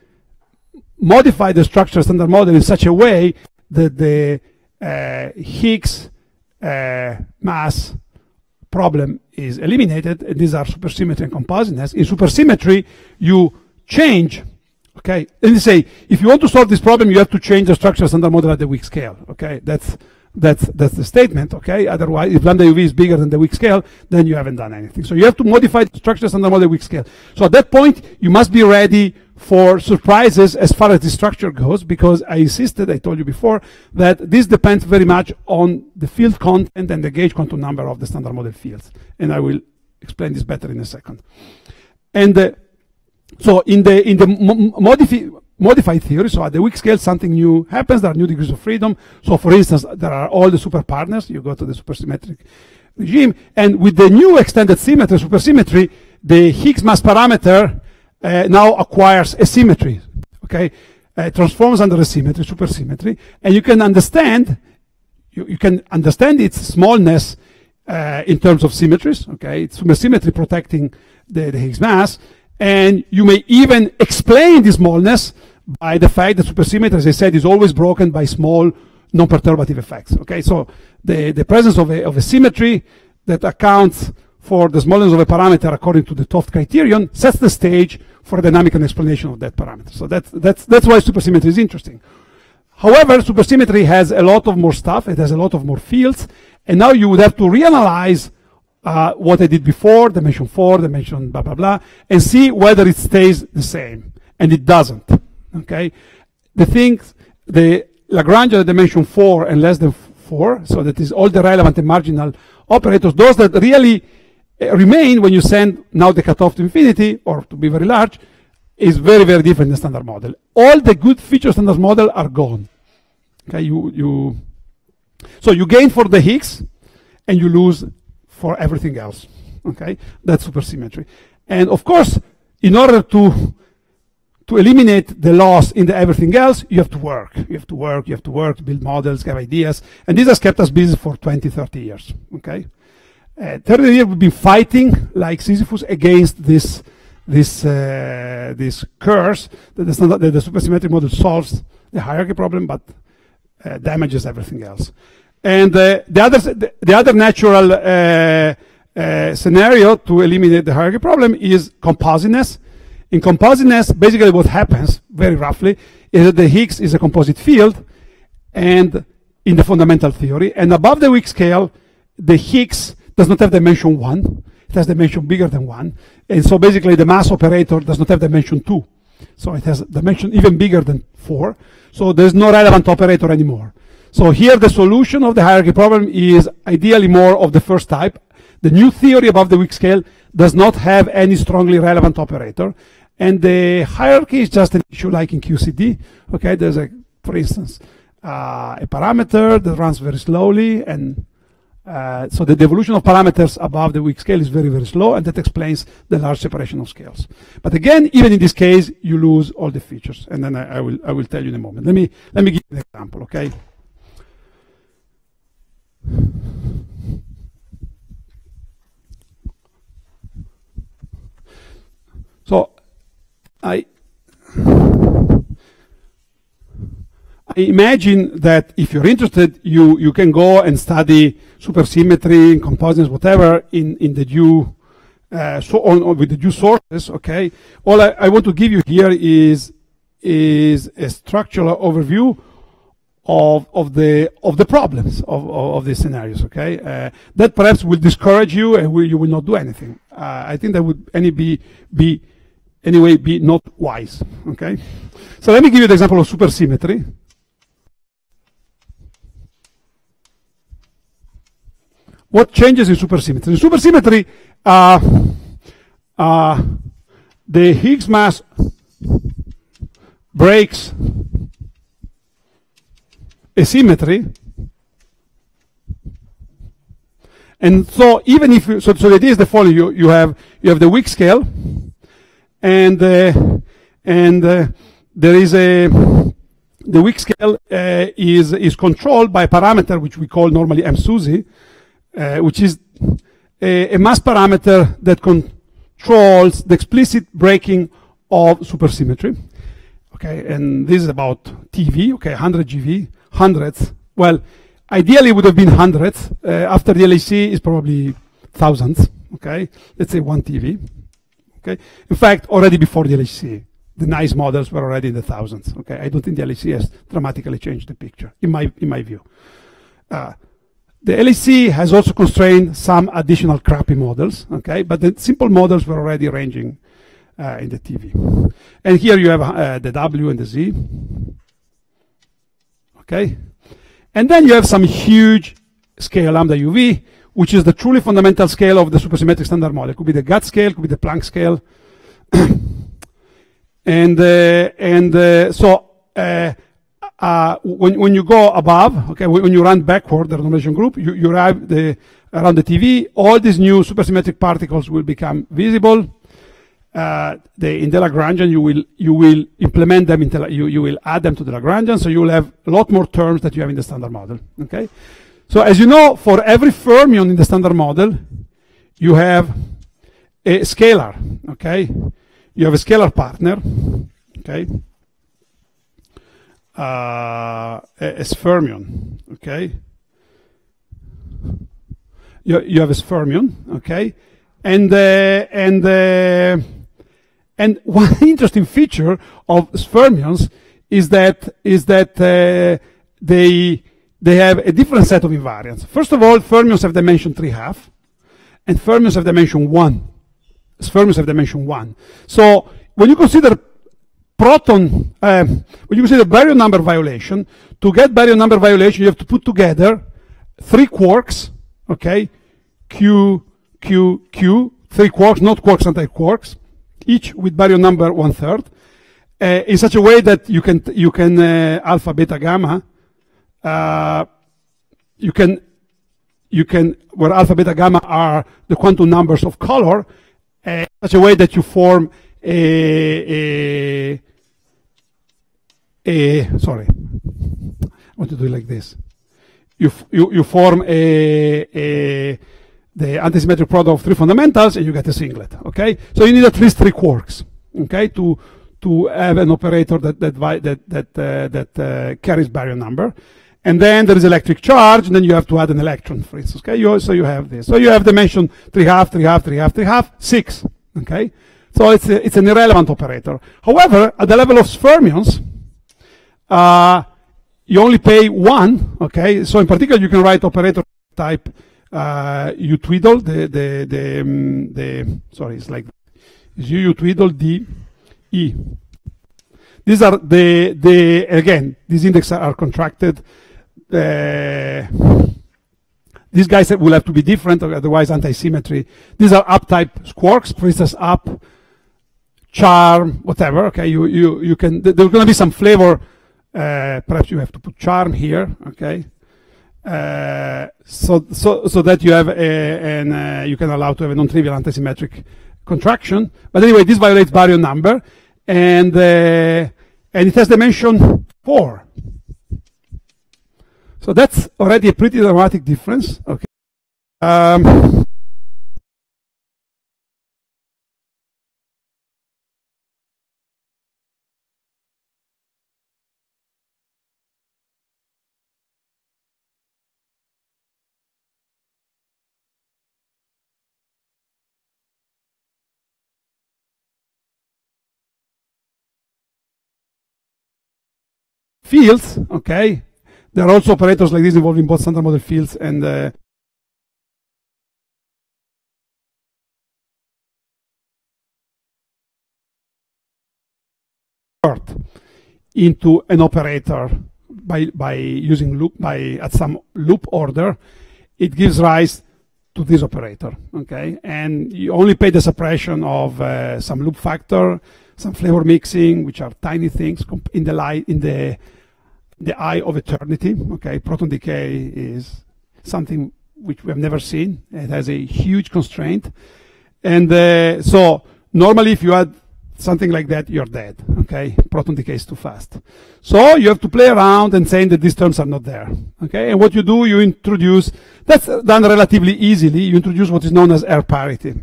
modify the structure standard model in such a way that the Higgs mass problem is eliminated. And these are supersymmetry and compositeness. In supersymmetry, you change. Okay, and you say if you want to solve this problem, you have to change the structure standard model at the weak scale. Okay, that's the statement. Okay, otherwise, if lambda UV is bigger than the weak scale, then you haven't done anything. So you have to modify the structure standard model at weak scale. So at that point, you must be ready for surprises as far as the structure goes, because I told you before, that this depends very much on the field content and the gauge quantum number of the standard model fields. And I will explain this better in a second. And so in the modified theory, so at the weak scale, something new happens. There are new degrees of freedom. So for instance, there are all the super partners. You go to the supersymmetric regime. And with the new extended symmetry, supersymmetry, the Higgs mass parameter now acquires a symmetry, okay? Transforms under a symmetry, supersymmetry, and you can understand its smallness in terms of symmetries, okay? It's supersymmetry protecting the Higgs mass, and you may even explain the smallness by the fact that supersymmetry, as I said, is always broken by small non-perturbative effects, okay? So the presence of a symmetry that accounts for the smallness of a parameter according to the Toft criterion sets the stage for a dynamical explanation of that parameter. So that's why supersymmetry is interesting. However, supersymmetry has a lot of more stuff. It has a lot of more fields. And now you would have to reanalyze what I did before, dimension 4, dimension blah, blah, blah, and see whether it stays the same. And it doesn't. Okay? The Lagrange at dimension 4 and less than 4, so that is all the relevant and marginal operators, those that really remain when you send now the cutoff to infinity, or to be very large, is very, very different than standard model. All the good features of standard model are gone. Okay, so you gain for the Higgs, and you lose for everything else. Okay, that's supersymmetry. And of course, in order to eliminate the loss in the everything else, you have to work. You have to work, build models, have ideas. And this has kept us busy for 20, 30 years. Okay? 30 years we've been fighting like Sisyphus against this curse that the supersymmetric model solves the hierarchy problem, but damages everything else. And the other natural scenario to eliminate the hierarchy problem is compositeness. In compositeness, basically what happens, very roughly, is that the Higgs is a composite field, and in the fundamental theory, and above the weak scale, the Higgs does not have dimension 1. It has dimension bigger than 1. And so basically the mass operator does not have dimension 2. So it has dimension even bigger than 4. So there's no relevant operator anymore. So here the solution of the hierarchy problem is ideally more of the first type. The new theory above the weak scale does not have any strongly relevant operator. And the hierarchy is just an issue like in QCD. Okay, there's for instance, a parameter that runs very slowly, and So the evolution of parameters above the weak scale is very, very slow, and that explains the large separation of scales. But again, even in this case, you lose all the features, and then I will tell you in a moment. Let me give you an example, okay? So I imagine that if you're interested, you can go and study supersymmetry, composites, whatever, in the due with the due sources. Okay. All I want to give you here is a structural overview of the problems of these scenarios. Okay. That perhaps will discourage you, and you will not do anything. I think that would anyway be not wise. Okay. So let me give you the example of supersymmetry. What changes in supersymmetry? In supersymmetry, the Higgs mass breaks a symmetry, and so even if so the idea is the following: you have the weak scale, and there is the weak scale is controlled by a parameter which we call normally M-SUSY, which is a mass parameter that controls the explicit breaking of supersymmetry. Okay, and this is about TeV. Okay, 100 GeV, hundreds. Well, ideally it would have been hundreds. After the LHC is probably thousands. Okay, let's say 1 TeV. Okay, in fact, already before the LHC, the nice models were already in the thousands. Okay, I don't think the LHC has dramatically changed the picture, in my view. The LHC has also constrained some additional crappy models, okay, but the simple models were already ranging in the TeV. And here you have the W and the Z, okay? And then you have some huge scale, lambda UV, which is the truly fundamental scale of the supersymmetric standard model. It could be the GATT scale, could be the Planck scale. When you go above, okay, when you run backward the renormalization group, you arrive around the TeV. All these new supersymmetric particles will become visible. In the Lagrangian, you will implement them you will add them to the Lagrangian, so you will have a lot more terms that you have in the standard model. Okay, so as you know, for every fermion in the standard model, you have a scalar. Okay, you have a scalar partner. Okay. As fermion, okay? You have a fermion, okay? And one interesting feature of fermions is that they have a different set of invariants. First of all, fermions have dimension 3/2, and fermions have dimension 1. Fermions have dimension 1. So when you consider when you consider baryon number violation, to get baryon number violation, you have to put together 3 quarks, okay? Q, 3 quarks, not quarks, anti-quarks, each with baryon number 1/3, in such a way that you can alpha, beta, gamma, where alpha, beta, gamma are the quantum numbers of color, in such a way that you form sorry, I want to do it like this. You form the antisymmetric product of 3 fundamentals, and you get a singlet. Okay, so you need at least 3 quarks. Okay, to have an operator that carries baryon number, and then there is electric charge, and then you have to add an electron, for instance. Okay, so you have this. So you have dimension 3/2, 3/2, 3/2, 3/2, 6. Okay, so it's an irrelevant operator. However, at the level of fermions, you only pay 1, okay? So in particular, you can write operator type U twiddle, sorry, it's like U twiddle D E. These are again, these indexes are contracted. These guys will have to be different, otherwise anti-symmetry. These are up type quarks, for instance, up, charm, whatever, okay? You can, there's going to be some flavor. Perhaps you have to put charm here, okay? so that you have you can allow to have a non-trivial antisymmetric contraction. But anyway, this violates baryon number, and it has dimension 4. So that's already a pretty dramatic difference. Okay. Fields, okay. There are also operators like this involving both standard model fields and into an operator by using loop at some loop order. It gives rise to this operator, okay. And you only pay the suppression of some loop factor, some flavor mixing, which are tiny things in the eye of eternity. Okay, proton decay is something which we have never seen. It has a huge constraint, and so normally if you add something like that, you're dead. Okay, proton decay is too fast. So you have to play around and saying that these terms are not there. Okay, and what you do, you introduce, that's done relatively easily. You introduce what is known as air parity.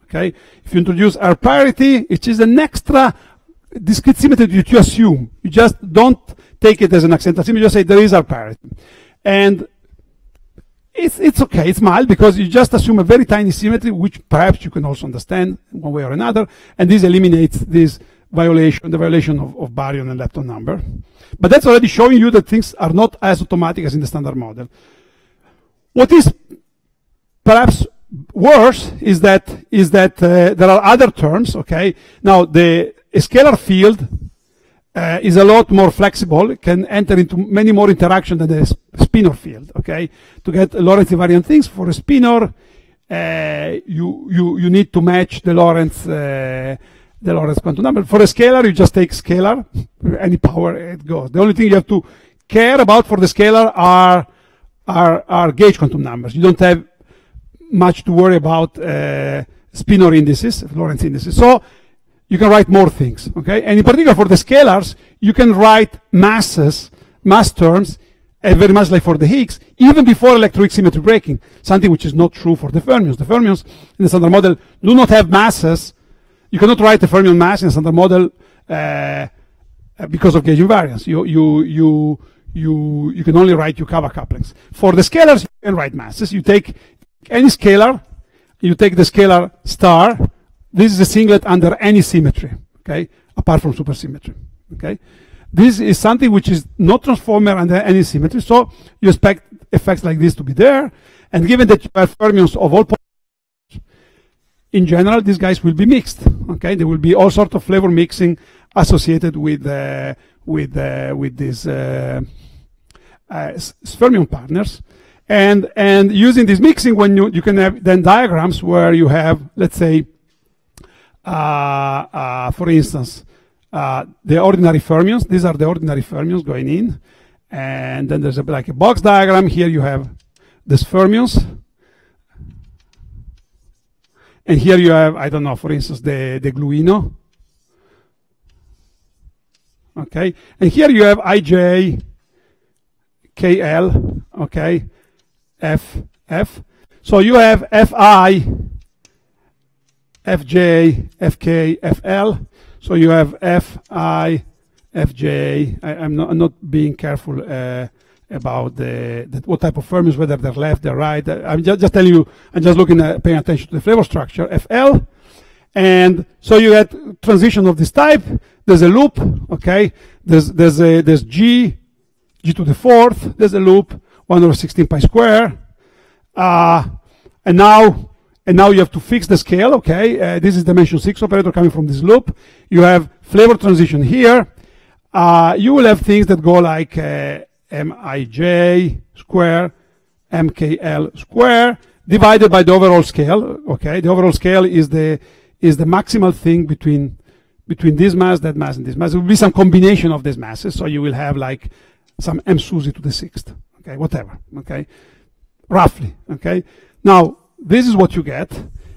Okay, if you introduce air parity, which is an extra discrete symmetry that you assume. You just don't take it as an accidental symmetry. You just say there is air parity, and it's okay. It's mild because you just assume a very tiny symmetry, which perhaps you can also understand one way or another, and this eliminates this violation, the violation of baryon and lepton number. But that's already showing you that things are not as automatic as in the standard model. What is perhaps worse is that there are other terms. Okay, now a scalar field is a lot more flexible. It can enter into many more interactions than a spinor field. Okay, to get Lorentz invariant things for a spinor, you need to match the Lorentz quantum number. For a scalar, you just take scalar, any power it goes. The only thing you have to care about for the scalar are gauge quantum numbers. You don't have much to worry about spinor indices, Lorentz indices. So you can write more things, okay? And in particular for the scalars, you can write mass terms, very much like for the Higgs, even before electroweak symmetry breaking, something which is not true for the fermions. The fermions in the standard model do not have masses. You cannot write a fermion mass in the standard model because of gauge invariance. You can only write Yukawa couplings. For the scalars, you can write masses. You take any scalar, you take the scalar star. This is a singlet under any symmetry, okay, apart from supersymmetry, okay. This is something which is not transformer under any symmetry, so you expect effects like this to be there. And given that you have fermions of all points, in general, these guys will be mixed, okay. There will be all sorts of flavor mixing associated with these fermion partners. And using this mixing, when you can have then diagrams where you have, let's say, for instance, the ordinary fermions. These are the ordinary fermions going in, and then there's like a box diagram. Here you have these fermions, and here you have, I don't know, for instance, the gluino. Okay, and here you have IJ, KL, okay, FF. So you have FI, FJ, FK, FL. So you have FI, FJ. I'm not being careful about what type of fermions, whether they're left, they're right. I'm just telling you. I'm just looking at paying attention to the flavor structure. FL, and so you get transition of this type. There's a loop. Okay. There's G to the fourth. There's a loop 1/16 pi square. And now you have to fix the scale, okay? This is dimension 6 operator coming from this loop. You have flavor transition here. You will have things that go like Mij square, MKL square, divided by the overall scale, okay? The overall scale is the maximal thing between this mass, that mass, and this mass. There will be some combination of these masses, so you will have like some m SUSY to the 6th, okay, whatever, okay, roughly, okay. Now, this is what you get.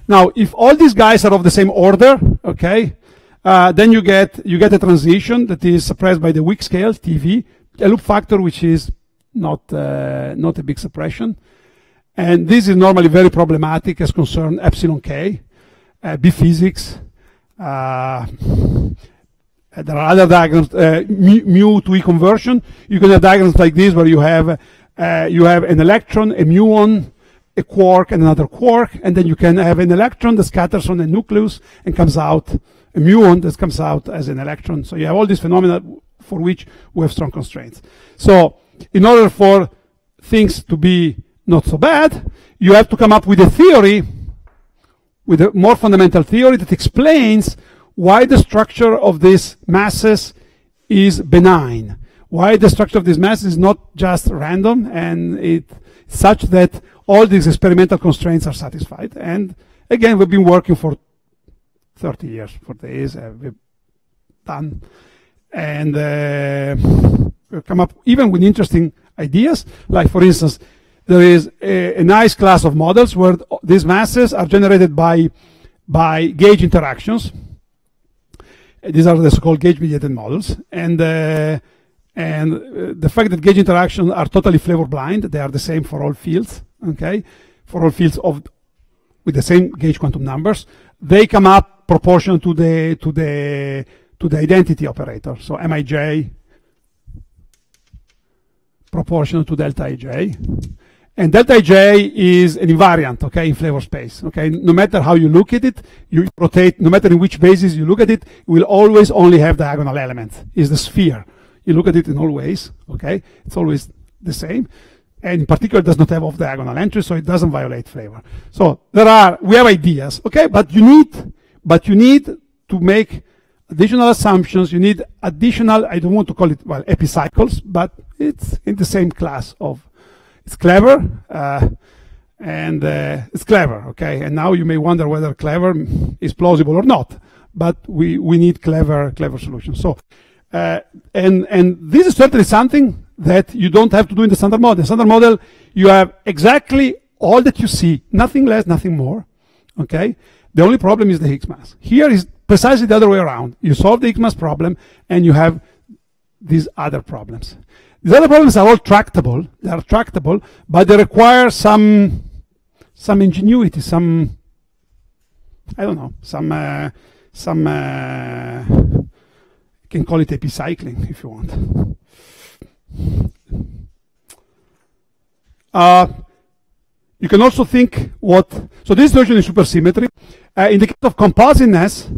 Now, if all these guys are of the same order, okay, then you get a transition that is suppressed by the weak scale, TV, a loop factor which is not a big suppression. And this is normally very problematic as concerned epsilon k, B physics. There are other diagrams, mu to E conversion. You can have diagrams like this where you have an electron, a muon, a quark, and another quark, and then you can have an electron that scatters on a nucleus and comes out, a muon that comes out as an electron. So you have all these phenomena for which we have strong constraints. So in order for things to be not so bad, you have to come up with a theory, with a more fundamental theory that explains why the structure of these masses is benign, why the structure of these masses is not just random, and it's such that all these experimental constraints are satisfied. And again, we've been working for 30 years for this, we've done, and we've come up even with interesting ideas, like for instance, there is a nice class of models where these masses are generated by gauge interactions. These are the so-called gauge-mediated models, and the fact that gauge interactions are totally flavor blind, they are the same for all fields, okay, for all fields with the same gauge quantum numbers, they come up proportional to the identity operator. So Mij proportional to delta Ij. And delta Ij is an invariant, okay, in flavor space, okay? No matter how you look at it, you rotate, no matter in which basis you look at it, it will always only have diagonal elements. It's the sphere. You look at it in all ways, okay? It's always the same. And in particular, it does not have off-diagonal entries, so it doesn't violate flavor. So we have ideas, okay? But you need to make additional assumptions. You need additional, I don't want to call it, well, epicycles, but it's in the same class of, it's clever, it's clever, okay? And now you may wonder whether clever is plausible or not, but we need clever solutions. So, and this is certainly something that you don't have to do in the standard model. In the standard model, you have exactly all that you see, nothing less, nothing more, okay? The only problem is the Higgs mass. Here is precisely the other way around. You solve the Higgs mass problem, and you have these other problems. These other problems are all tractable. They are tractable, but they require some ingenuity, some, I don't know, you can call it epicycling if you want. You can also think so this version is supersymmetry. In the case of compositeness,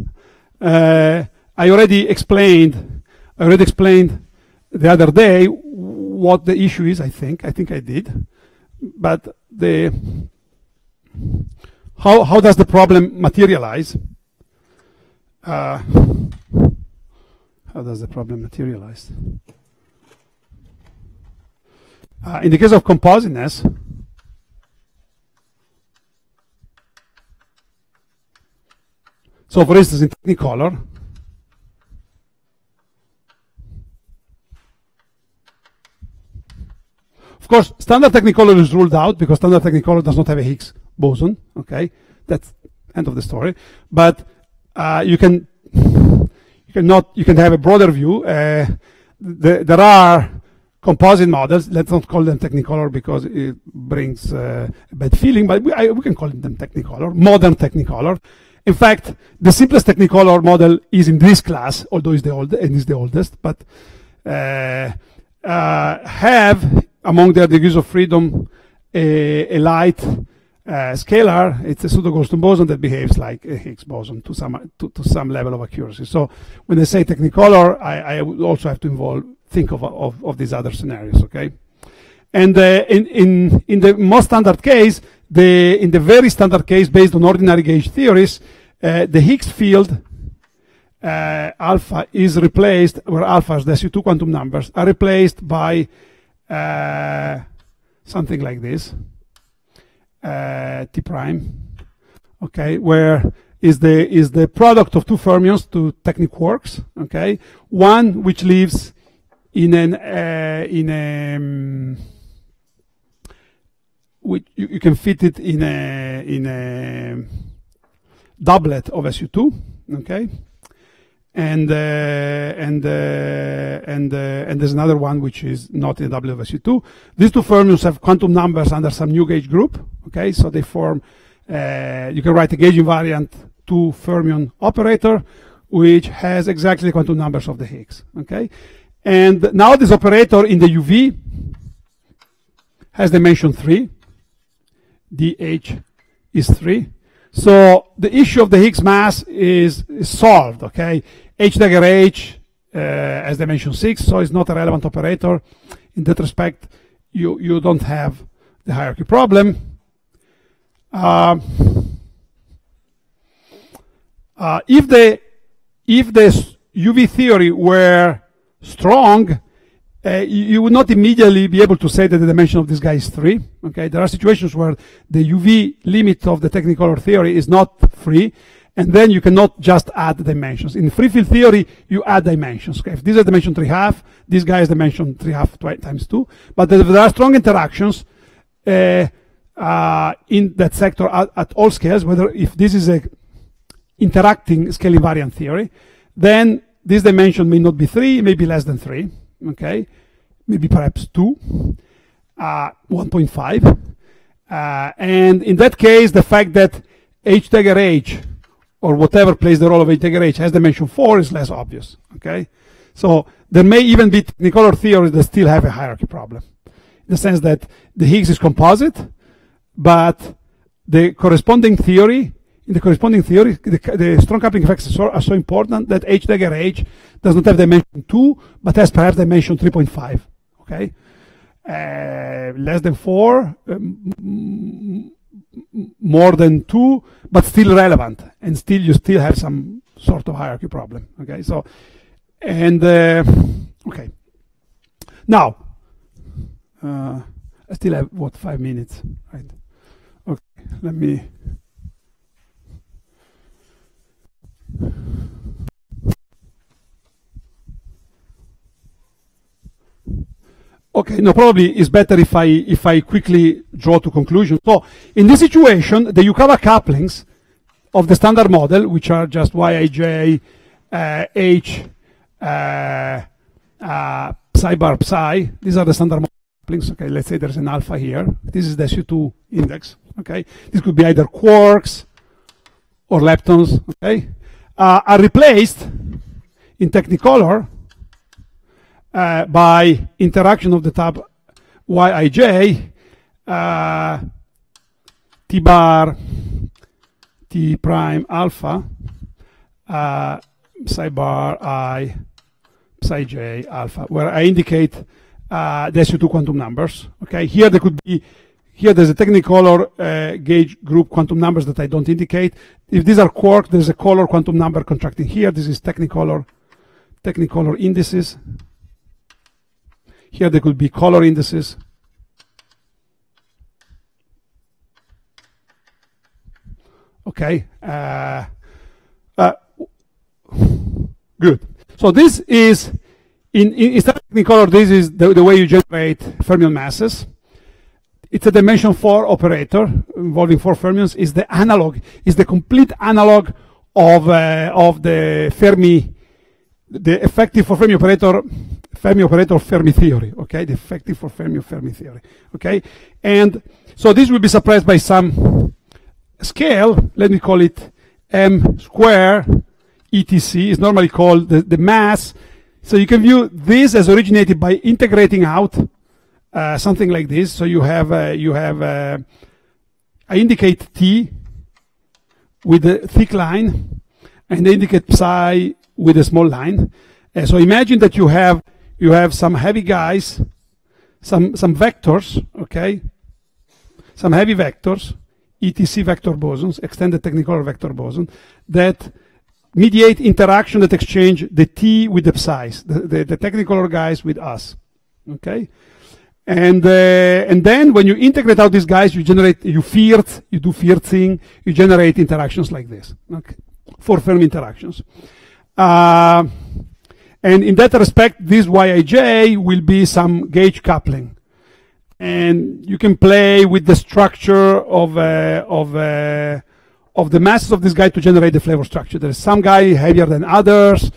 I already explained the other day what the issue is. I think I did, but how does the problem materialize? How does the problem materialize? In the case of compositeness, so for instance, in Technicolor, of course, standard Technicolor is ruled out because standard Technicolor does not have a Higgs boson. Okay, that's end of the story. But you can have a broader view. There are composite models. Let's not call them Technicolor because it brings a bad feeling. But we can call them Technicolor, modern Technicolor. In fact, the simplest Technicolor model is in this class, although it's the oldest. But have among their degrees of freedom a light scalar. It's a pseudo-Goldstone boson that behaves like a Higgs boson to some level of accuracy. So when I say Technicolor, I would also have to think of these other scenarios. Okay, and in the most standard case, in the very standard case based on ordinary gauge theories, the Higgs field alpha is replaced, where alpha is the SU2 quantum numbers, are replaced by something like this, T prime, okay, where is the product of two fermions, two technic quarks, okay, one which lives you can fit it in a doublet of SU2, okay, and there's another one which is not in a doublet of SU2. These two fermions have quantum numbers under some new gauge group, okay, so they form. You can write a gauge invariant 2 fermion operator, which has exactly the quantum numbers of the Higgs, okay, and now this operator in the UV has dimension 3. DH is 3. So the issue of the Higgs mass is solved, okay? H dagger H has dimension 6, so it's not a relevant operator. In that respect, you don't have the hierarchy problem. If the UV theory were strong, you would not immediately be able to say that the dimension of this guy is 3. Okay, there are situations where the UV limit of the Technicolor theory is not 3, and then you cannot just add dimensions. In free field theory, you add dimensions. Okay, if this is dimension 3/2, this guy is dimension 3/2 times 2. But if there are strong interactions in that sector at all scales, whether if this is a interacting scale invariant theory, then this dimension may not be 3, it may be less than 3. Okay, maybe perhaps 2, 1.5, and in that case, the fact that H dagger H or whatever plays the role of H dagger H has dimension 4 is less obvious. Okay, so there may even be Technicolor theories that still have a hierarchy problem, in the sense that the Higgs is composite, but the corresponding theory. In the corresponding theory, the strong coupling effects are so important that H dagger H does not have dimension 2, but has perhaps dimension 3.5. Okay, less than 4, more than 2, but still relevant, and still you still have some sort of hierarchy problem. Okay, so and okay, now I still have 5 minutes, right? Okay, let me. Okay, no, probably it's better if I quickly draw to conclusion. So in this situation, the Yukawa couplings of the standard model, which are just Yij, H, psi bar psi, these are the standard model couplings. Okay, let's say there's an alpha here. This is the SU2 index. Okay, this could be either quarks or leptons. Okay. Are replaced in Technicolor by interaction of the tab Yij, T bar, T prime alpha, psi bar I, psi j alpha, where I indicate the SU2 quantum numbers. Okay, here there could be. Here there's a Technicolor gauge group quantum numbers that I don't indicate. If these are quark, there's a color quantum number contracting here. This is Technicolor indices. Here there could be color indices. Okay. Good. So this is, in Technicolor, this is the way you generate fermion masses. It's a dimension 4 operator involving 4 fermions. Is the analog, is the complete analog of the Fermi, the effective for Fermi operator Fermi theory. Okay, the effective for Fermi theory. Okay, and so this will be suppressed by some scale. Let me call it m square etc. Is normally called the mass. So you can view this as originated by integrating out. Something like this. So you have I indicate T with a thick line, and I indicate psi with a small line. So imagine that you have some heavy guys, some vectors, okay, some heavy vectors, etc. vector bosons, extended Technicolor vector boson, that mediate interaction that exchange the T with the psi's, the Technicolor guys with us, okay. And then when you integrate out these guys, you do Viertzing, you generate interactions like this. Okay, 4 Fermi interactions. And And in that respect, this Yij will be some gauge coupling. And you can play with the structure of the masses of this guy to generate the flavor structure. There is some guy heavier than others.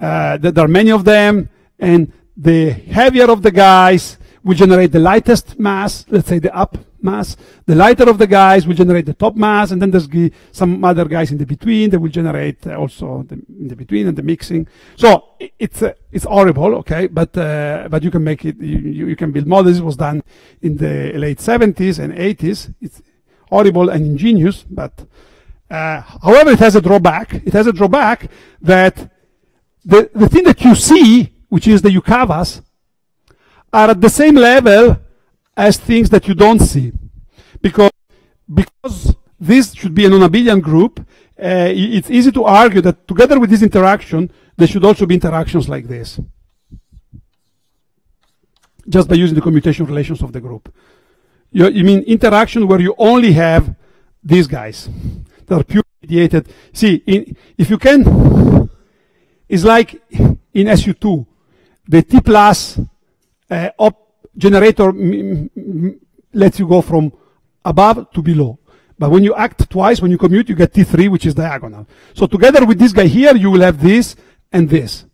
There are many of them. And the heavier of the guys will generate the lightest mass, let's say the up mass. The lighter of the guys will generate the top mass, and then there's some other guys in the between that will generate also in the between and the mixing. So it's horrible, okay, but you can make it. You can build models. This was done in the late 70s and 80s. It's horrible and ingenious, but however, it has a drawback. It has a drawback that the thing that you see, which is the Yucavas, are at the same level as things that you don't see. Because this should be a non-abelian group, it's easy to argue that together with this interaction, there should also be interactions like this. Just by using the commutation relations of the group. You mean interaction where you only have these guys that are pure mediated. See, if you can, it's like in SU2, the T plus generator lets you go from above to below. But when you act twice, when you commute, you get T3, which is diagonal. So together with this guy here, you will have this and this.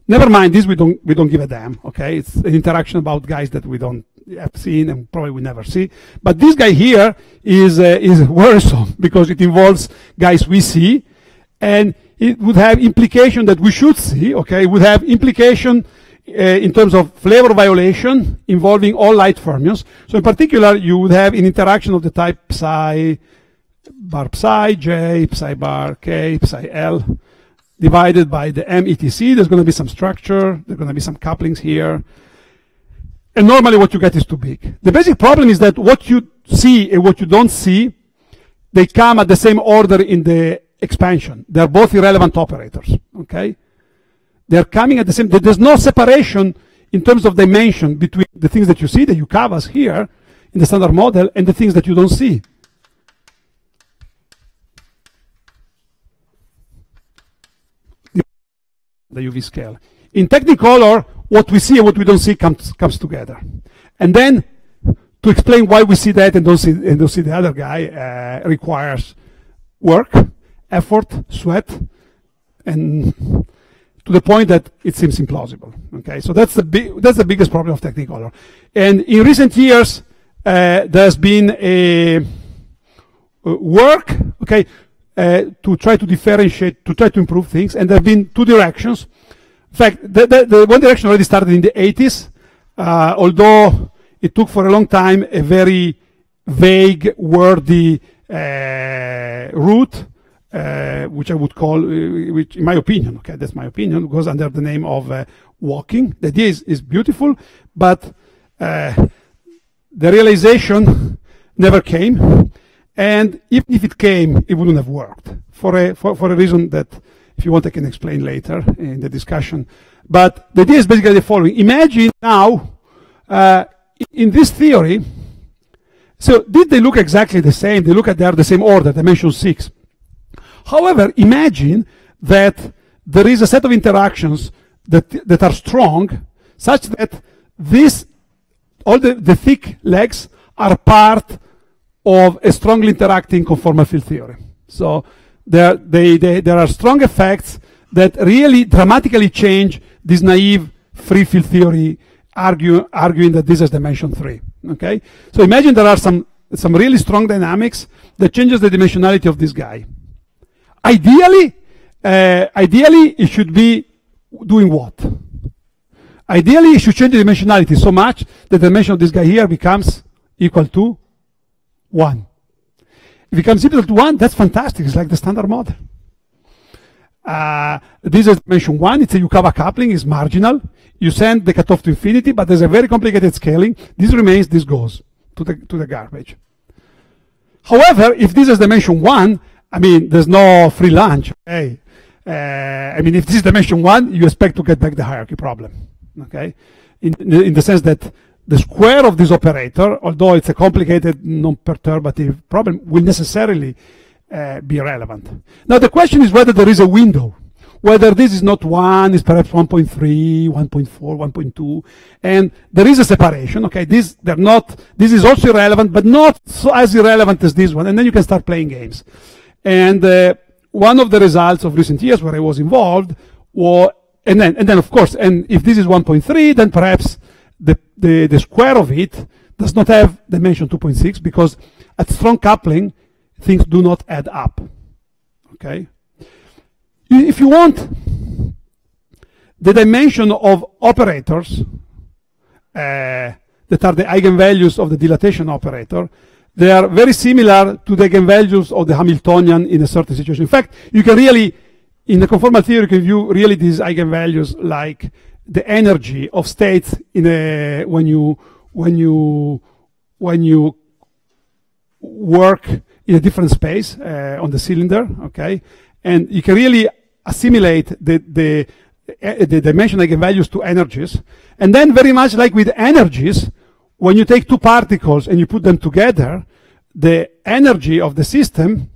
Never mind, this we don't give a damn, okay? It's an interaction about guys that we don't have seen and probably we never see. But this guy here is worrisome because it involves guys we see, and it would have implication that we should see, okay? It would have implication in terms of flavor violation involving all light fermions. So in particular, you would have an interaction of the type psi bar psi j, psi bar k, psi l, divided by the m etc. There's going to be some structure. There's going to be some couplings here. And normally what you get is too big. The basic problem is that what you see and what you don't see, they come at the same order in the expansion. They're both irrelevant operators, okay? They're coming at the same, there's no separation in terms of dimension between the things that you see, the Yucavas here in the standard model, and the things that you don't see. The UV scale. In Technicolor, what we see and what we don't see comes together. And then, to explain why we see that and don't see the other guy requires work, effort, sweat, and to the point that it seems implausible. Okay, so that's the biggest problem of Technicolor. And in recent years, there's been a work, okay, to try to differentiate, to try to improve things, and there have been two directions. In fact, the one direction already started in the 80s, although it took for a long time a very vague, wordy route, which I would call, which in my opinion, okay, that's my opinion, goes under the name of walking. The idea is beautiful, but the realization never came, and even if it came, it wouldn't have worked for a reason that, if you want, I can explain later in the discussion. But the idea is basically the following. Imagine now, in this theory, so did they look exactly the same? They look at, they are the same order, dimension 6. However, imagine that there is a set of interactions that are strong, such that all the thick legs are part of a strongly interacting conformal field theory. So there are strong effects that really dramatically change this naive free field theory, arguing that this is dimension 3. Okay, so imagine there are some really strong dynamics that changes the dimensionality of this guy. Ideally, it should be doing what? Ideally, it should change the dimensionality so much that the dimension of this guy here becomes equal to 1. If it becomes equal to 1, that's fantastic. It's like the standard model. This is dimension 1. It's a Yukawa coupling. It's marginal. You send the cutoff to infinity, but there's a very complicated scaling. This remains. This goes to the garbage. However, if this is dimension 1, I mean, there's no free lunch. Okay? I mean, if this is dimension 1, you expect to get back the hierarchy problem. Okay? In the sense that the square of this operator, although it's a complicated, non-perturbative problem, will necessarily be relevant. Now the question is whether there is a window, whether this is not 1, is perhaps 1.3, 1.4, 1.2, and there is a separation. Okay, this is also irrelevant, but not so as irrelevant as this one, and then you can start playing games. And one of the results of recent years where I was involved was, and then of course, and if this is 1.3, then perhaps the square of it does not have dimension 2.6, because at strong coupling things do not add up. Okay, if you want the dimension of operators that are the eigenvalues of the dilatation operator, they are very similar to the eigenvalues of the Hamiltonian in a certain situation. In fact, you can really, in the conformal theory, you can view really these eigenvalues like the energy of states in a, when you work in a different space on the cylinder. Okay, and you can really assimilate the dimension eigenvalues to energies, and then very much like with energies, when you take two particles and you put them together, the energy of the system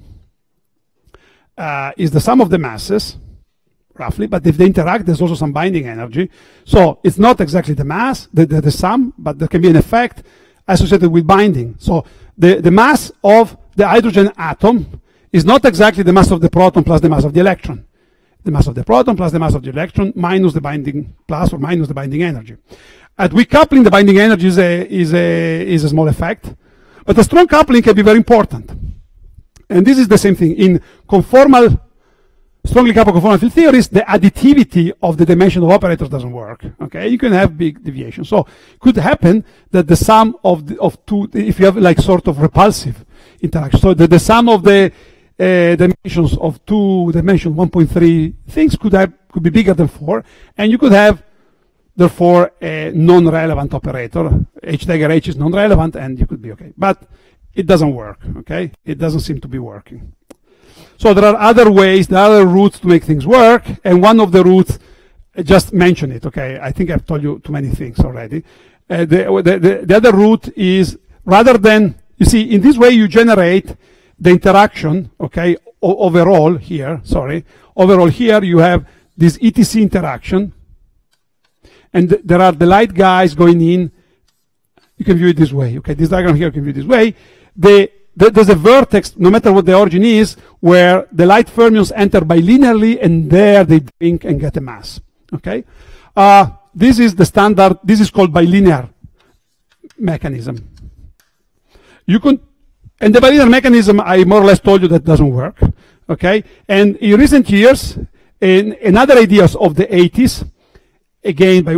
is the sum of the masses, roughly, but if they interact, there's also some binding energy. So it's not exactly the mass, the sum, but there can be an effect associated with binding. So the mass of the hydrogen atom is not exactly the mass of the proton plus the mass of the electron. The mass of the proton plus the mass of the electron minus the binding, plus or minus the binding energy. At weak coupling, the binding energy is a small effect, but a strong coupling can be very important. And this is the same thing. In conformal, strongly coupled conformal field theories, the additivity of the dimension of operators doesn't work. Okay, you can have big deviations. So it could happen that the sum of two, if you have like sort of repulsive interaction, so the sum of the dimensions of two dimension 1.3 things could be bigger than 4, and you could have therefore a non-relevant operator. H dagger H is non-relevant, and you could be okay. But it doesn't work. Okay, it doesn't seem to be working. So there are other ways, there are other routes to make things work, and one of the routes, just mention it. Okay, I think I've told you too many things already. The other route is, rather than, you see, in this way you generate the interaction. Okay, overall here you have this ETC interaction, and there are the light guys going in. You can view it this way. Okay, this diagram here you can view it this way. There's a vertex, no matter what the origin is, where the light fermions enter bilinearly, and there they drink and get a mass. Okay, this is the standard. This is called bilinear mechanism. You can, and the bilinear mechanism, I more or less told you that doesn't work. Okay, and in recent years, in other ideas of the 80s, again by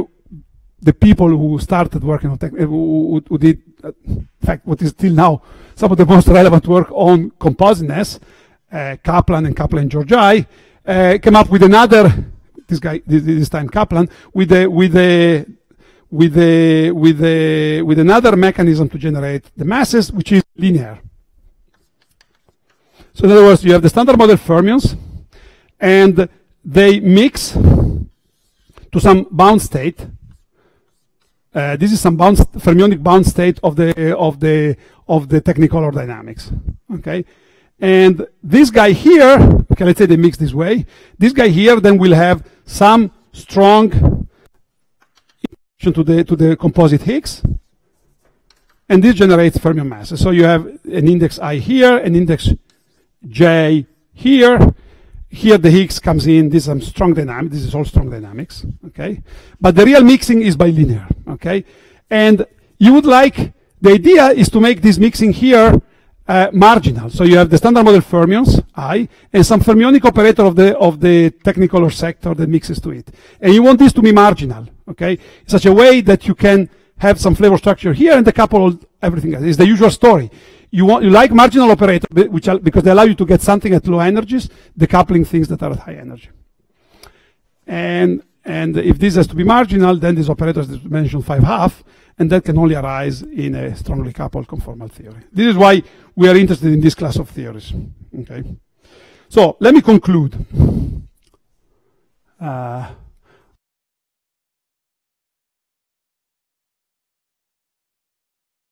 the people who started working on who did, in fact, what is still now some of the most relevant work on compositeness, Kaplan and Georgi, came up with another, this time Kaplan, with another mechanism to generate the masses, which is linear. So in other words, you have the standard model fermions, and they mix to some bound state. This is some fermionic bound state of the technicolor dynamics. Okay, and this guy here, okay, let's say they mix this way. This guy here then will have some strong to the composite Higgs, and this generates fermion masses. So you have an index I here, an index J here. Here the Higgs comes in. This is some strong dynamics. This is all strong dynamics. Okay, but the real mixing is bilinear. Okay, and you would like, the idea is to make this mixing here marginal. So you have the standard model fermions I and some fermionic operator of the technicolor sector that mixes to it, and you want this to be marginal. Okay, in such a way that you can have some flavor structure here and decouple everything else. It's the usual story. You like marginal operators, because they allow you to get something at low energies, decoupling things that are at high energy. And if this has to be marginal, then this operator is dimension 5/2, and that can only arise in a strongly coupled conformal theory. This is why we are interested in this class of theories. Okay, so let me conclude.